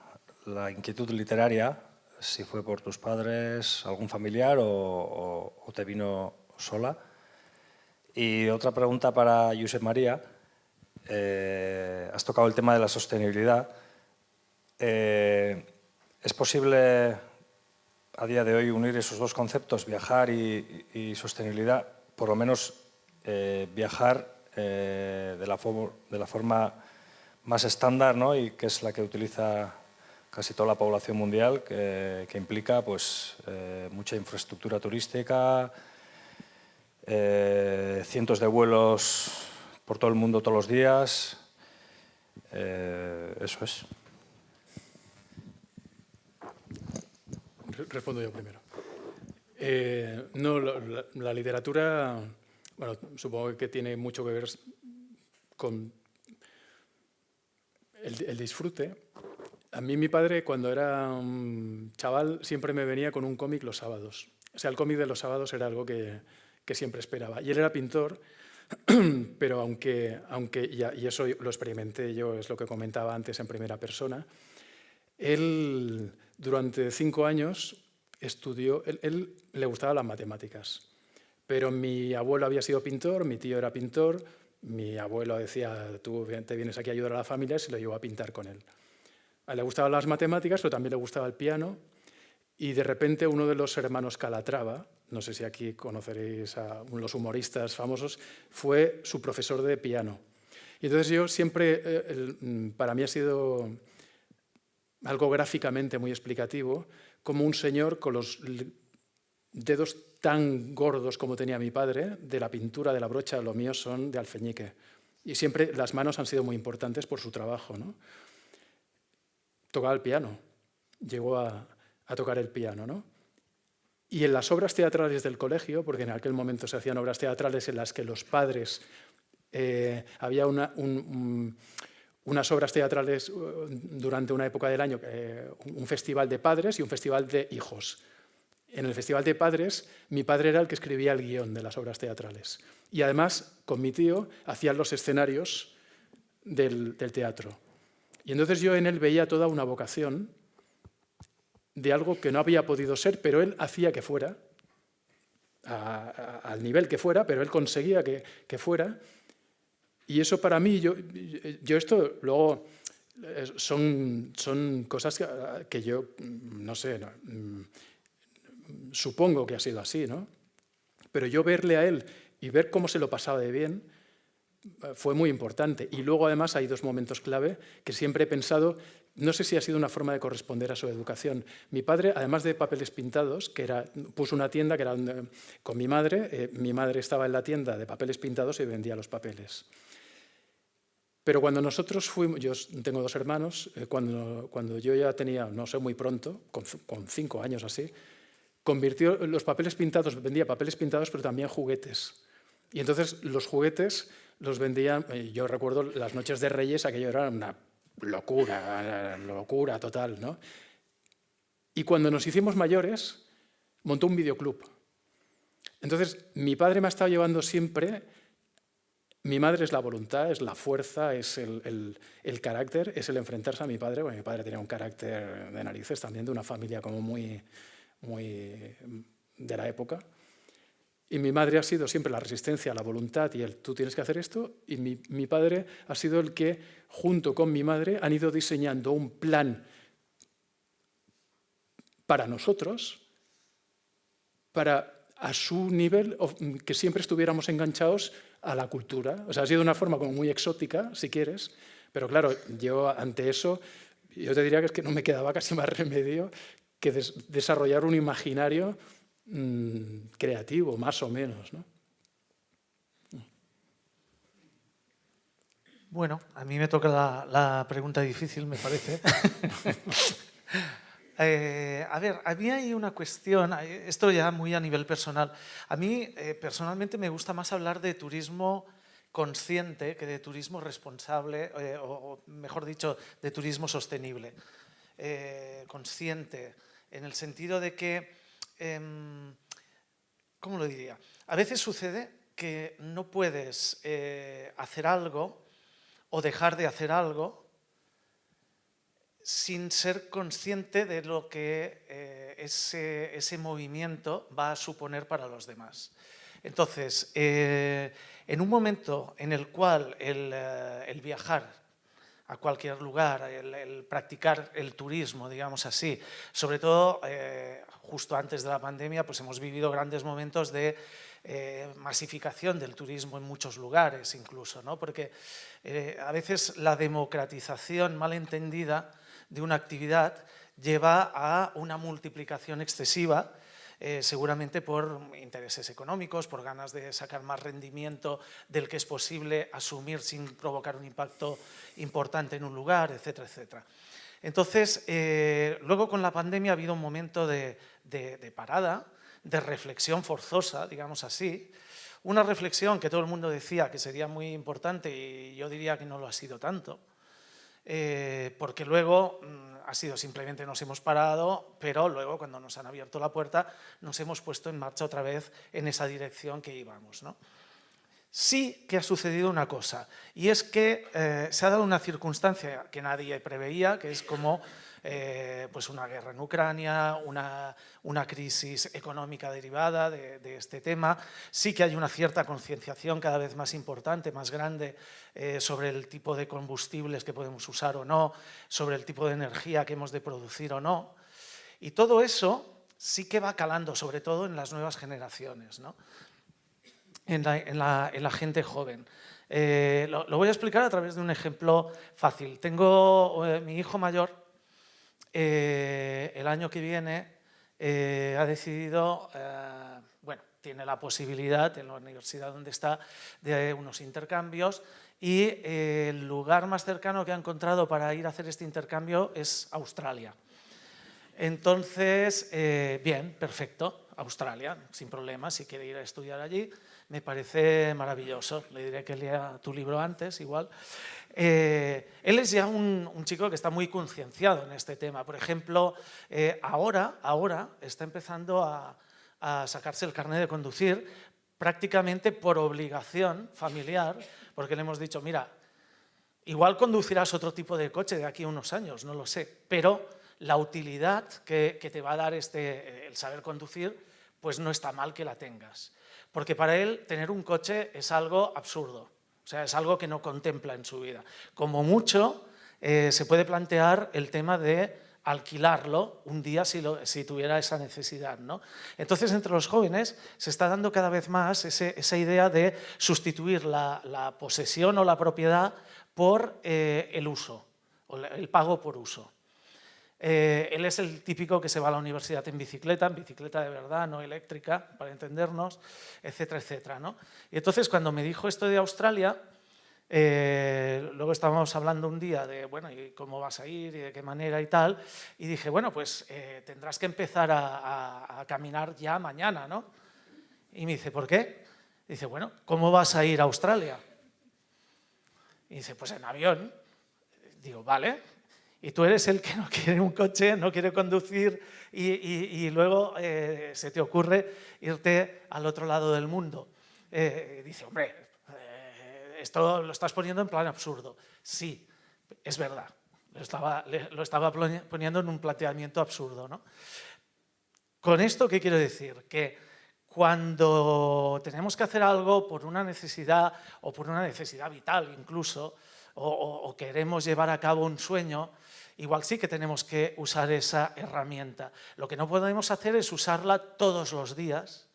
Speaker 4: inquietud literaria, si fue por tus padres, algún familiar o te vino sola. Y otra pregunta para Josep María. Has tocado el tema de la sostenibilidad. ¿Es posible a día de hoy unir esos dos conceptos, viajar y sostenibilidad? Por lo menos viajar de la forma más estándar, ¿no? Y que es la que utiliza casi toda la población mundial, que implica pues, mucha infraestructura turística, cientos de vuelos por todo el mundo todos los días. Eso es.
Speaker 2: Respondo yo primero. No, la literatura, bueno, supongo que tiene mucho que ver con el disfrute. A mí mi padre, cuando era un chaval, siempre me venía con un cómic los sábados. O sea, el cómic de los sábados era algo que siempre esperaba. Y él era pintor, pero aunque y eso lo experimenté yo, es lo que comentaba antes en primera persona, él durante 5 años estudió, él le gustaban las matemáticas, pero mi abuelo había sido pintor, mi tío era pintor, mi abuelo decía, tú te vienes aquí a ayudar a la familia, y se lo llevó a pintar con él. A él le gustaban las matemáticas, pero también le gustaba el piano, y de repente uno de los hermanos Calatrava, no sé si aquí conoceréis a los humoristas famosos, fue su profesor de piano. Y entonces yo siempre, para mí ha sido algo gráficamente muy explicativo, como un señor con los dedos tan gordos como tenía mi padre, de la pintura, de la brocha, lo mío son de alfeñique. Y siempre las manos han sido muy importantes por su trabajo, ¿no? Tocaba el piano, llegó a tocar el piano, ¿no? Y en las obras teatrales del colegio, porque en aquel momento se hacían obras teatrales en las que los padres, había unas obras teatrales durante una época del año, un festival de padres y un festival de hijos. En el festival de padres, mi padre era el que escribía el guión de las obras teatrales. Y además, con mi tío, hacían los escenarios del teatro. Y entonces yo en él veía toda una vocación de algo que no había podido ser, pero él hacía que fuera, al nivel que fuera, pero él conseguía que fuera. Y eso para mí, yo esto luego son cosas que yo, no sé, supongo que ha sido así, ¿no? Pero yo verle a él y ver cómo se lo pasaba de bien, fue muy importante. Y luego, además, hay dos momentos clave que siempre he pensado, no sé si ha sido una forma de corresponder a su educación. Mi padre, además de papeles pintados, puso una tienda que era con mi madre estaba en la tienda de papeles pintados y vendía los papeles. Pero cuando nosotros fuimos, yo tengo dos hermanos, cuando yo ya tenía, no sé, muy pronto, con 5 años así, convirtió los papeles pintados, vendía papeles pintados, pero también juguetes. Y entonces los juguetes los vendían, yo recuerdo las noches de Reyes, aquello era una locura total, ¿no? Y cuando nos hicimos mayores, montó un videoclub. Entonces, mi padre me ha estado llevando siempre. Mi madre es la voluntad, es la fuerza, es el carácter, es el enfrentarse a mi padre. Bueno, mi padre tenía un carácter de narices también, de una familia como muy de la época. Y mi madre ha sido siempre la resistencia, la voluntad y el tú tienes que hacer esto. Y mi padre ha sido el que, junto con mi madre, han ido diseñando un plan para nosotros, para a su nivel, que siempre estuviéramos enganchados a la cultura. O sea, ha sido una forma como muy exótica, si quieres, pero claro, yo ante eso, yo te diría que es que no me quedaba casi más remedio que desarrollar un imaginario creativo, más o menos, ¿no?
Speaker 1: Bueno, a mí me toca la pregunta difícil, me parece. A ver, a mí hay una cuestión, esto ya muy a nivel personal. A mí personalmente me gusta más hablar de turismo consciente que de turismo responsable, o mejor dicho, de turismo sostenible. Consciente, en el sentido de que, ¿cómo lo diría? A veces sucede que no puedes hacer algo o dejar de hacer algo sin ser consciente de lo que ese movimiento va a suponer para los demás. Entonces, en un momento en el cual el viajar a cualquier lugar, el practicar el turismo, digamos así, sobre todo justo antes de la pandemia, pues hemos vivido grandes momentos de masificación del turismo en muchos lugares incluso, ¿no? Porque a veces la democratización mal entendida de una actividad lleva a una multiplicación excesiva, seguramente por intereses económicos, por ganas de sacar más rendimiento del que es posible asumir sin provocar un impacto importante en un lugar, etcétera, etcétera. Entonces, luego con la pandemia ha habido un momento de parada, de reflexión forzosa, digamos así, una reflexión que todo el mundo decía que sería muy importante y yo diría que no lo ha sido tanto, porque luego ha sido simplemente nos hemos parado, pero luego cuando nos han abierto la puerta nos hemos puesto en marcha otra vez en esa dirección que íbamos, ¿no? Sí que ha sucedido una cosa, y es que se ha dado una circunstancia que nadie preveía, que es como pues una guerra en Ucrania, una crisis económica derivada de este tema. Sí que hay una cierta concienciación cada vez más importante, más grande, sobre el tipo de combustibles que podemos usar o no, sobre el tipo de energía que hemos de producir o no. Y todo eso sí que va calando, sobre todo en las nuevas generaciones, ¿no? En la gente joven. Lo voy a explicar a través de un ejemplo fácil. Tengo mi hijo mayor, el año que viene ha decidido, bueno, tiene la posibilidad en la universidad donde está de unos intercambios y el lugar más cercano que ha encontrado para ir a hacer este intercambio es Australia. Entonces, bien, perfecto, Australia, sin problema, si quiere ir a estudiar allí, me parece maravilloso. Le diré que lea tu libro antes, igual. Él es ya un chico que está muy concienciado en este tema. Por ejemplo, ahora está empezando a sacarse el carnet de conducir prácticamente por obligación familiar, porque le hemos dicho, mira, igual conducirás otro tipo de coche de aquí a unos años, no lo sé, pero la utilidad que te va a dar el saber conducir, pues no está mal que la tengas. Porque para él tener un coche es algo absurdo, o sea, es algo que no contempla en su vida. Como mucho se puede plantear el tema de alquilarlo un día si tuviera esa necesidad, ¿no? Entonces, entre los jóvenes se está dando cada vez más esa idea de sustituir la posesión o la propiedad por el uso, o el pago por uso. Él es el típico que se va a la universidad en bicicleta de verdad, no eléctrica, para entendernos, etcétera, etcétera, ¿no? Y entonces, cuando me dijo esto de Australia, luego estábamos hablando un día de, bueno, ¿y cómo vas a ir y de qué manera y tal? Y dije, bueno, pues tendrás que empezar a caminar ya mañana, ¿no? Y me dice, ¿por qué? Dice, bueno, ¿cómo vas a ir a Australia? Y dice, pues en avión. Digo, vale. Y tú eres el que no quiere un coche, no quiere conducir y luego se te ocurre irte al otro lado del mundo. Dice, hombre, esto lo estás poniendo en plan absurdo. Sí, es verdad, lo estaba poniendo en un planteamiento absurdo, ¿no? Con esto, ¿qué quiero decir? Que cuando tenemos que hacer algo por una necesidad o por una necesidad vital incluso, o queremos llevar a cabo un sueño, igual sí que tenemos que usar esa herramienta. Lo que no podemos hacer es usarla todos los días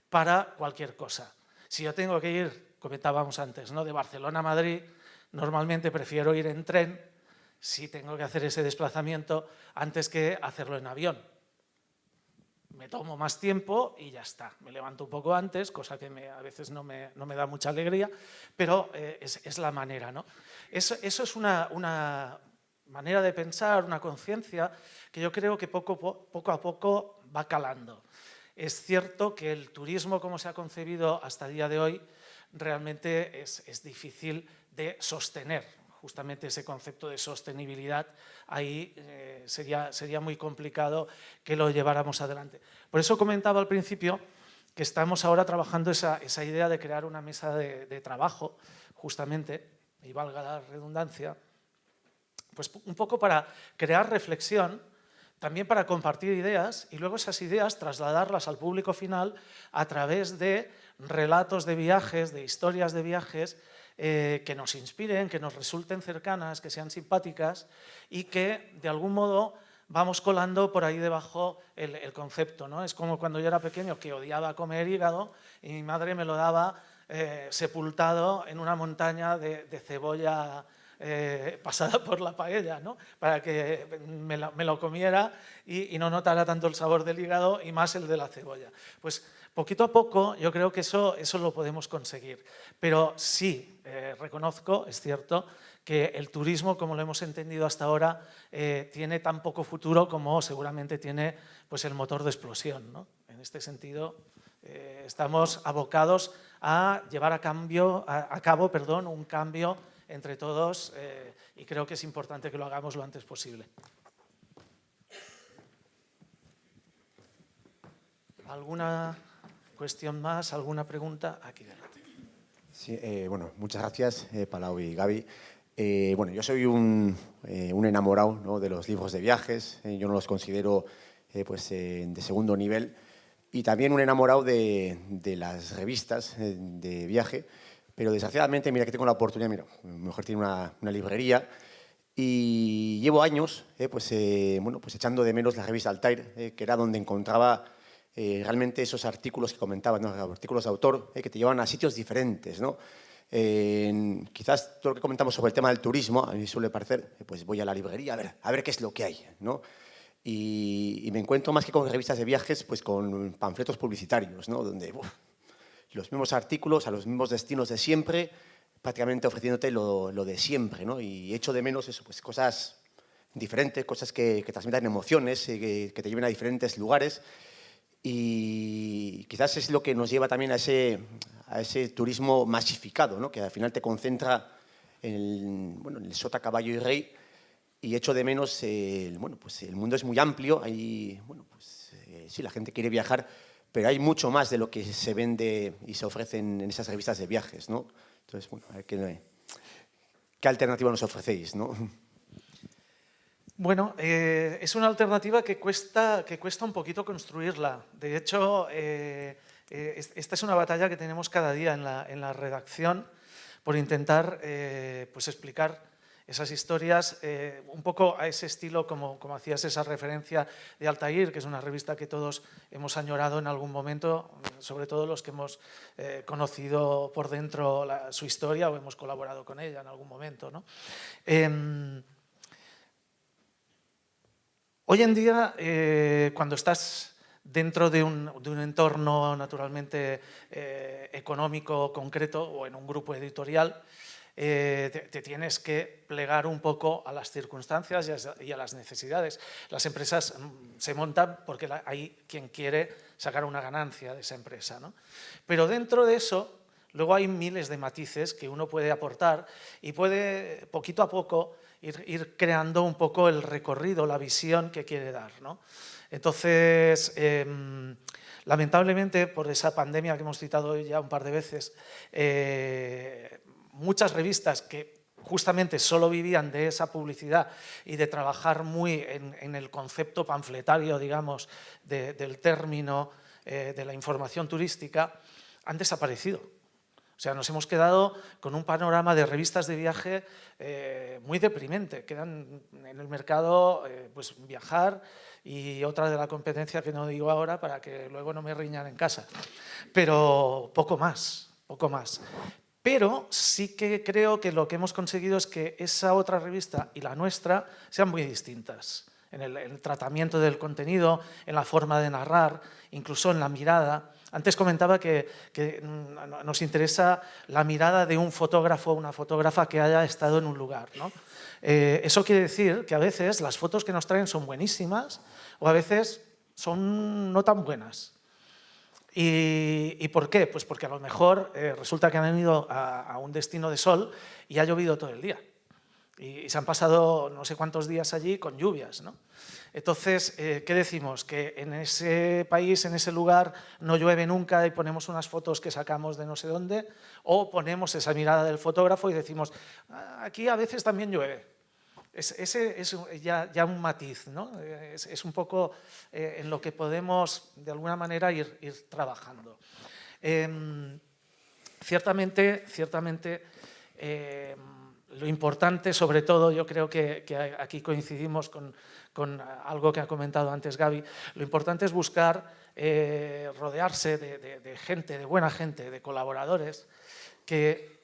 Speaker 1: para cualquier cosa. Si yo tengo que ir, comentábamos antes, ¿no?, de Barcelona a Madrid, normalmente prefiero ir en tren si tengo que hacer ese desplazamiento antes que hacerlo en avión. Me tomo más tiempo y ya está. Me levanto un poco antes, cosa que a veces no me da mucha alegría, pero es la manera, ¿no? Eso es una manera de pensar, una conciencia que yo creo que poco a poco va calando. Es cierto que el turismo, como se ha concebido hasta el día de hoy, realmente es difícil de sostener. Justamente ese concepto de sostenibilidad, ahí sería muy complicado que lo lleváramos adelante. Por eso comentaba al principio que estamos ahora trabajando esa idea de crear una mesa de trabajo, justamente, y valga la redundancia, pues un poco para crear reflexión, también para compartir ideas y luego esas ideas trasladarlas al público final a través de relatos de viajes, de historias de viajes, que nos inspiren, que nos resulten cercanas, que sean simpáticas y que de algún modo vamos colando por ahí debajo el concepto, ¿no? Es como cuando yo era pequeño que odiaba comer hígado y mi madre me lo daba sepultado en una montaña de cebolla pasada por la paella, ¿no?, para que me lo comiera y no notara tanto el sabor del hígado y más el de la cebolla. Pues poquito a poco yo creo que eso lo podemos conseguir. Pero sí, reconozco, es cierto, que el turismo, como lo hemos entendido hasta ahora, tiene tan poco futuro como seguramente tiene pues, el motor de explosión, ¿no? En este sentido, estamos abocados a llevar a cabo un cambio entre todos y creo que es importante que lo hagamos lo antes posible. ¿Alguna cuestión más? ¿Alguna pregunta? Aquí delante.
Speaker 5: Sí, bueno, muchas gracias, Palau y Gaby. Bueno, yo soy un enamorado, ¿no?, de los libros de viajes. Yo no los considero de segundo nivel. Y también un enamorado de las revistas de viaje. Pero desgraciadamente, mira que tengo la oportunidad, mira, mi mujer tiene una librería y llevo años echando de menos la revista Altair, que era donde encontraba realmente esos artículos que comentabas, ¿no?, artículos de autor que te llevan a sitios diferentes, ¿no? Quizás todo lo que comentamos sobre el tema del turismo, a mí suele parecer, pues voy a la librería a ver qué es lo que hay, ¿no? Y me encuentro más que con revistas de viajes, pues con panfletos publicitarios, ¿no?, donde los mismos artículos a los mismos destinos de siempre, prácticamente ofreciéndote lo de siempre, ¿no? Y echo de menos eso, pues cosas diferentes, cosas que transmitan emociones, que te lleven a diferentes lugares. Y quizás es lo que nos lleva también a ese turismo masificado, ¿no?, que al final te concentra en el sota, caballo y rey. Y echo de menos, el mundo es muy amplio, sí, la gente quiere viajar, pero hay mucho más de lo que se vende y se ofrece en esas revistas de viajes, ¿no? Entonces, bueno, a ver qué alternativa nos ofrecéis, ¿no?
Speaker 1: Bueno, es una alternativa que cuesta un poquito construirla. De hecho, esta es una batalla que tenemos cada día en la redacción por intentar pues explicar Esas historias, un poco a ese estilo, como hacías esa referencia de Altair, que es una revista que todos hemos añorado en algún momento, sobre todo los que hemos conocido por dentro su historia o hemos colaborado con ella en algún momento, ¿no? Hoy en día, cuando estás dentro de un entorno naturalmente económico concreto o en un grupo editorial, te tienes que plegar un poco a las circunstancias y a las necesidades. Las empresas se montan porque hay quien quiere sacar una ganancia de esa empresa, ¿no? Pero dentro de eso, luego hay miles de matices que uno puede aportar y puede, poquito a poco, ir creando un poco el recorrido, la visión que quiere dar, ¿no? Entonces, lamentablemente, por esa pandemia que hemos citado hoy ya un par de veces, muchas revistas que justamente solo vivían de esa publicidad y de trabajar muy en el concepto panfletario, digamos, del término de la información turística, han desaparecido. O sea, nos hemos quedado con un panorama de revistas de viaje muy deprimente. Quedan en el mercado pues, Viajar y otra de la competencia que no digo ahora para que luego no me riñan en casa. Pero poco más, poco más. Pero sí que creo que lo que hemos conseguido es que esa otra revista y la nuestra sean muy distintas en el tratamiento del contenido, en la forma de narrar, incluso en la mirada. Antes comentaba que nos interesa la mirada de un fotógrafo o una fotógrafa que haya estado en un lugar, ¿no? Eso quiere decir que a veces las fotos que nos traen son buenísimas o a veces son no tan buenas. ¿Y por qué? Pues porque a lo mejor resulta que han ido a un destino de sol y ha llovido todo el día. Y se han pasado no sé cuántos días allí con lluvias, ¿no? Entonces, ¿qué decimos? Que en ese país, en ese lugar, no llueve nunca y ponemos unas fotos que sacamos de no sé dónde, o ponemos esa mirada del fotógrafo y decimos, aquí a veces también llueve. Ese es ya un matiz, ¿no? Es un poco en lo que podemos, de alguna manera, ir trabajando. Ciertamente, lo importante, sobre todo, yo creo que aquí coincidimos con algo que ha comentado antes Gaby, lo importante es buscar rodearse de gente, de buena gente, de colaboradores que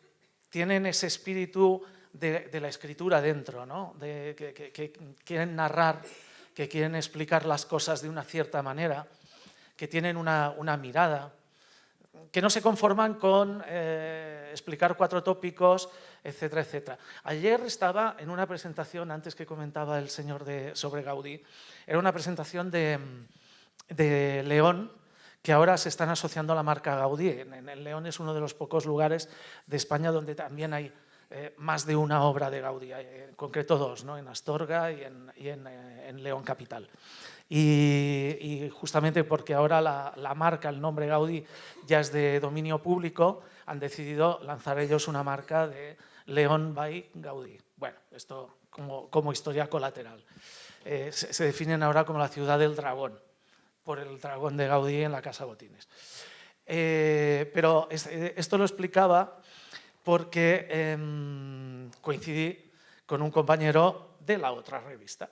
Speaker 1: tienen ese espíritu de la escritura dentro, ¿no? Que quieren narrar, que quieren explicar las cosas de una cierta manera, que tienen una mirada, que no se conforman con explicar 4 tópicos, etcétera, etcétera. Ayer estaba en una presentación, antes que comentaba el señor sobre Gaudí, era una presentación de León, que ahora se están asociando a la marca Gaudí. En León es uno de los pocos lugares de España donde también hay más de una obra de Gaudí, en concreto 2, ¿no? En Astorga y en León Capital. Y justamente porque ahora la marca, el nombre Gaudí, ya es de dominio público, han decidido lanzar ellos una marca de León by Gaudí. Bueno, esto como historia colateral. Se definen ahora como la ciudad del dragón, por el dragón de Gaudí en la Casa Botines. Pero esto lo explicaba porque coincidí con un compañero de la otra revista,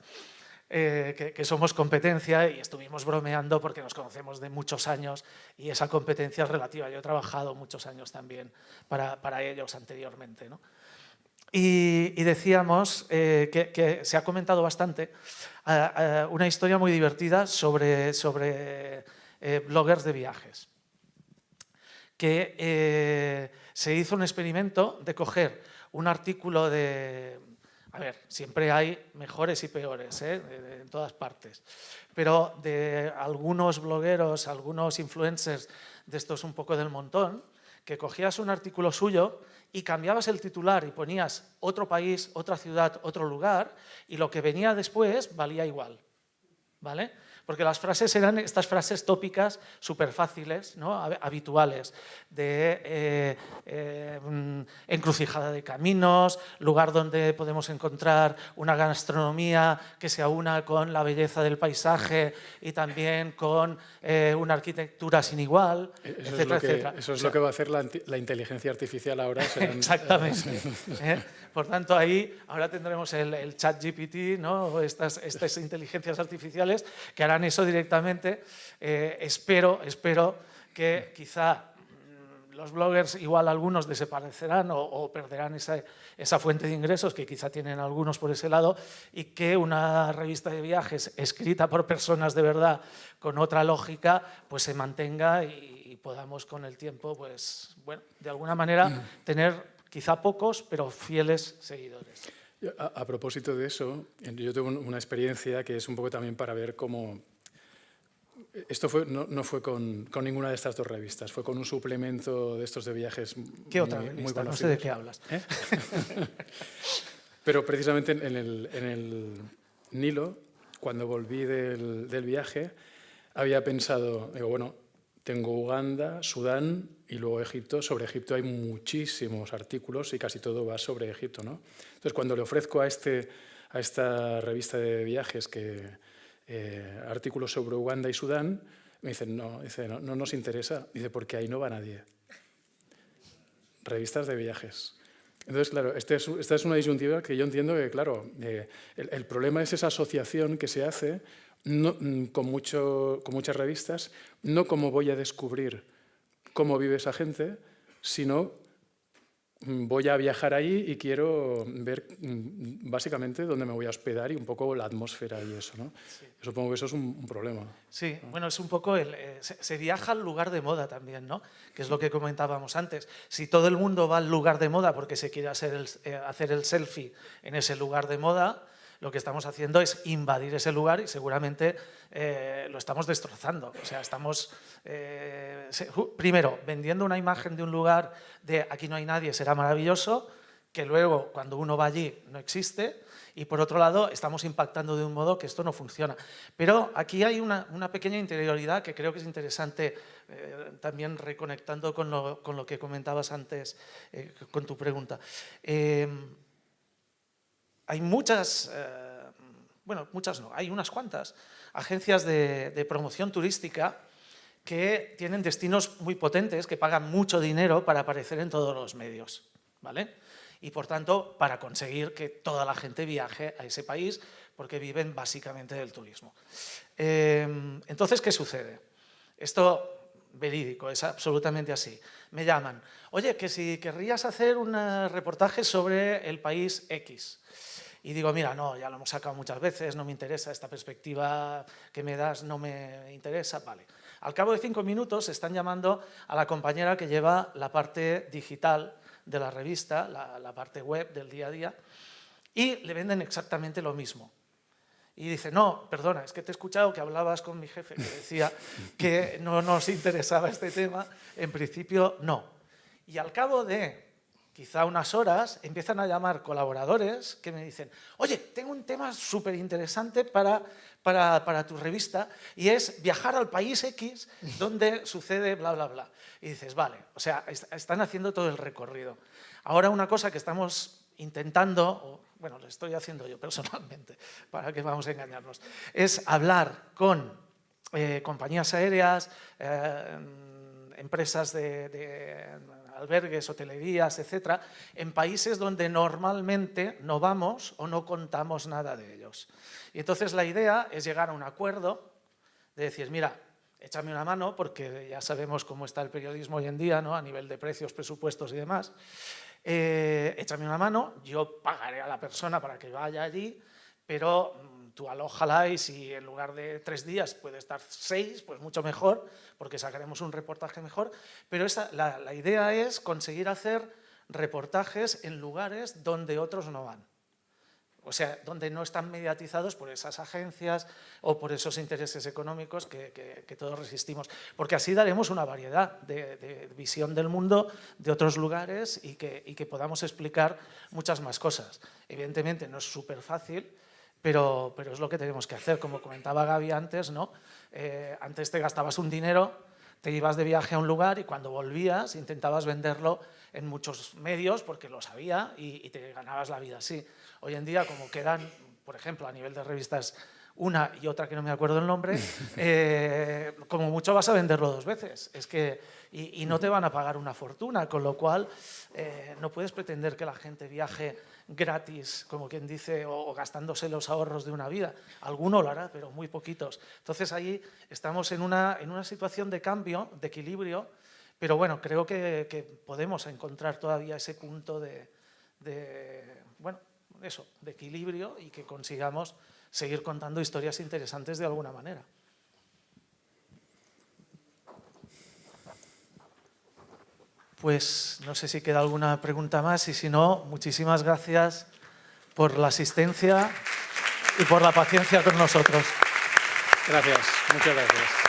Speaker 1: que somos competencia y estuvimos bromeando porque nos conocemos de muchos años y esa competencia es relativa. Yo he trabajado muchos años también para ellos anteriormente, ¿no? Y decíamos que se ha comentado bastante una historia muy divertida sobre bloggers de viajes. Que se hizo un experimento de coger un artículo de... A ver, siempre hay mejores y peores, en todas partes, pero de algunos blogueros, algunos influencers de estos un poco del montón, que cogías un artículo suyo y cambiabas el titular y ponías otro país, otra ciudad, otro lugar, y lo que venía después valía igual, ¿vale? porque las frases eran estas frases tópicas súper fáciles, ¿no? Habituales, de encrucijada de caminos, lugar donde podemos encontrar una gastronomía que se aúna con la belleza del paisaje y también con una arquitectura sin igual, etcétera, etcétera.
Speaker 2: Eso es lo que va a hacer la inteligencia artificial ahora.
Speaker 1: Exactamente. Por tanto, ahora tendremos el ChatGPT, ¿no? O estas inteligencias artificiales que harán eso directamente. Espero que quizá los bloggers, igual algunos desaparecerán o perderán esa fuente de ingresos que quizá tienen algunos por ese lado, y que una revista de viajes escrita por personas de verdad con otra lógica pues se mantenga y podamos con el tiempo, pues, bueno, de alguna manera tener quizá pocos pero fieles seguidores.
Speaker 2: A propósito de eso, yo tuve una experiencia que es un poco también para ver cómo... Esto no fue con ninguna de estas dos revistas, fue con un suplemento de estos de viajes.
Speaker 1: ¿Qué otra revista? No sé de qué hablas.
Speaker 2: Pero precisamente en el Nilo, cuando volví del viaje, había pensado, digo, bueno, tengo Uganda, Sudán y luego Egipto. Sobre Egipto hay muchísimos artículos y casi todo va sobre Egipto, ¿no? Entonces, cuando le ofrezco a esta revista de viajes artículos sobre Uganda y Sudán, me dicen, no nos interesa. Dice, porque ahí no va nadie. Revistas de viajes. Entonces, claro, esta es una disyuntiva que yo entiendo que, claro, el problema es esa asociación que se hace con muchas revistas, no cómo voy a descubrir cómo vive esa gente, sino voy a viajar ahí y quiero ver básicamente dónde me voy a hospedar y un poco la atmósfera y eso, ¿no? Sí. Yo supongo que eso es un problema.
Speaker 1: Sí, bueno, es un poco se viaja al lugar de moda también, ¿no? Que es lo que comentábamos antes. Si todo el mundo va al lugar de moda porque se quiere hacer el selfie en ese lugar de moda, lo que estamos haciendo es invadir ese lugar y seguramente lo estamos destrozando. O sea, estamos, primero, vendiendo una imagen de un lugar de aquí no hay nadie, será maravilloso, que luego, cuando uno va allí, no existe. Y, por otro lado, estamos impactando de un modo que esto no funciona. Pero aquí hay una pequeña interioridad que creo que es interesante, también reconectando con lo que comentabas antes, con tu pregunta. Hay muchas, muchas no, hay unas cuantas agencias de promoción turística que tienen destinos muy potentes, que pagan mucho dinero para aparecer en todos los medios, ¿vale? Y, por tanto, para conseguir que toda la gente viaje a ese país, porque viven básicamente del turismo. Entonces, ¿qué sucede? Esto, verídico, es absolutamente así. Me llaman, oye, que si querrías hacer un reportaje sobre el país X. Y digo, mira, no, ya lo hemos sacado muchas veces, no me interesa, esta perspectiva que me das no me interesa, vale. Al cabo de 5 minutos están llamando a la compañera que lleva la parte digital de la revista, la parte web del día a día, y le venden exactamente lo mismo. Y dice, no, perdona, es que te he escuchado que hablabas con mi jefe, que decía que no nos interesaba este tema, en principio no. Y al cabo de quizá unas horas, empiezan a llamar colaboradores que me dicen, oye, tengo un tema súper interesante para tu revista y es viajar al país X donde sucede bla, bla, bla. Y dices, vale, o sea, están haciendo todo el recorrido. Ahora una cosa que estamos intentando, bueno, lo estoy haciendo yo personalmente, para que vamos a engañarnos, es hablar con compañías aéreas, empresas de albergues, hotelerías, etcétera, en países donde normalmente no vamos o no contamos nada de ellos. Y entonces la idea es llegar a un acuerdo de decir, mira, échame una mano, porque ya sabemos cómo está el periodismo hoy en día, ¿no? A nivel de precios, presupuestos y demás. Échame una mano, yo pagaré a la persona para que vaya allí, pero tú alójala y si en lugar de 3 días puede estar 6, pues mucho mejor, porque sacaremos un reportaje mejor. Pero la idea es conseguir hacer reportajes en lugares donde otros no van. O sea, donde no están mediatizados por esas agencias o por esos intereses económicos que todos resistimos. Porque así daremos una variedad de visión del mundo, de otros lugares y que podamos explicar muchas más cosas. Evidentemente no es súper fácil, pero es lo que tenemos que hacer. Como comentaba Gaby antes, ¿no? Antes te gastabas un dinero, te ibas de viaje a un lugar y cuando volvías intentabas venderlo en muchos medios porque lo sabía y te ganabas la vida así. Hoy en día, como quedan, por ejemplo, a nivel de revistas, una y otra que no me acuerdo el nombre, como mucho vas a venderlo 2 veces. Es que, y no te van a pagar una fortuna, con lo cual no puedes pretender que la gente viaje gratis, como quien dice, o gastándose los ahorros de una vida. Alguno lo hará, pero muy poquitos. Entonces ahí estamos en una situación de cambio, de equilibrio, pero bueno, creo que podemos encontrar todavía ese punto de equilibrio y que consigamos seguir contando historias interesantes de alguna manera. Pues no sé si queda alguna pregunta más y si no, muchísimas gracias por la asistencia y por la paciencia con nosotros.
Speaker 2: Gracias, muchas gracias.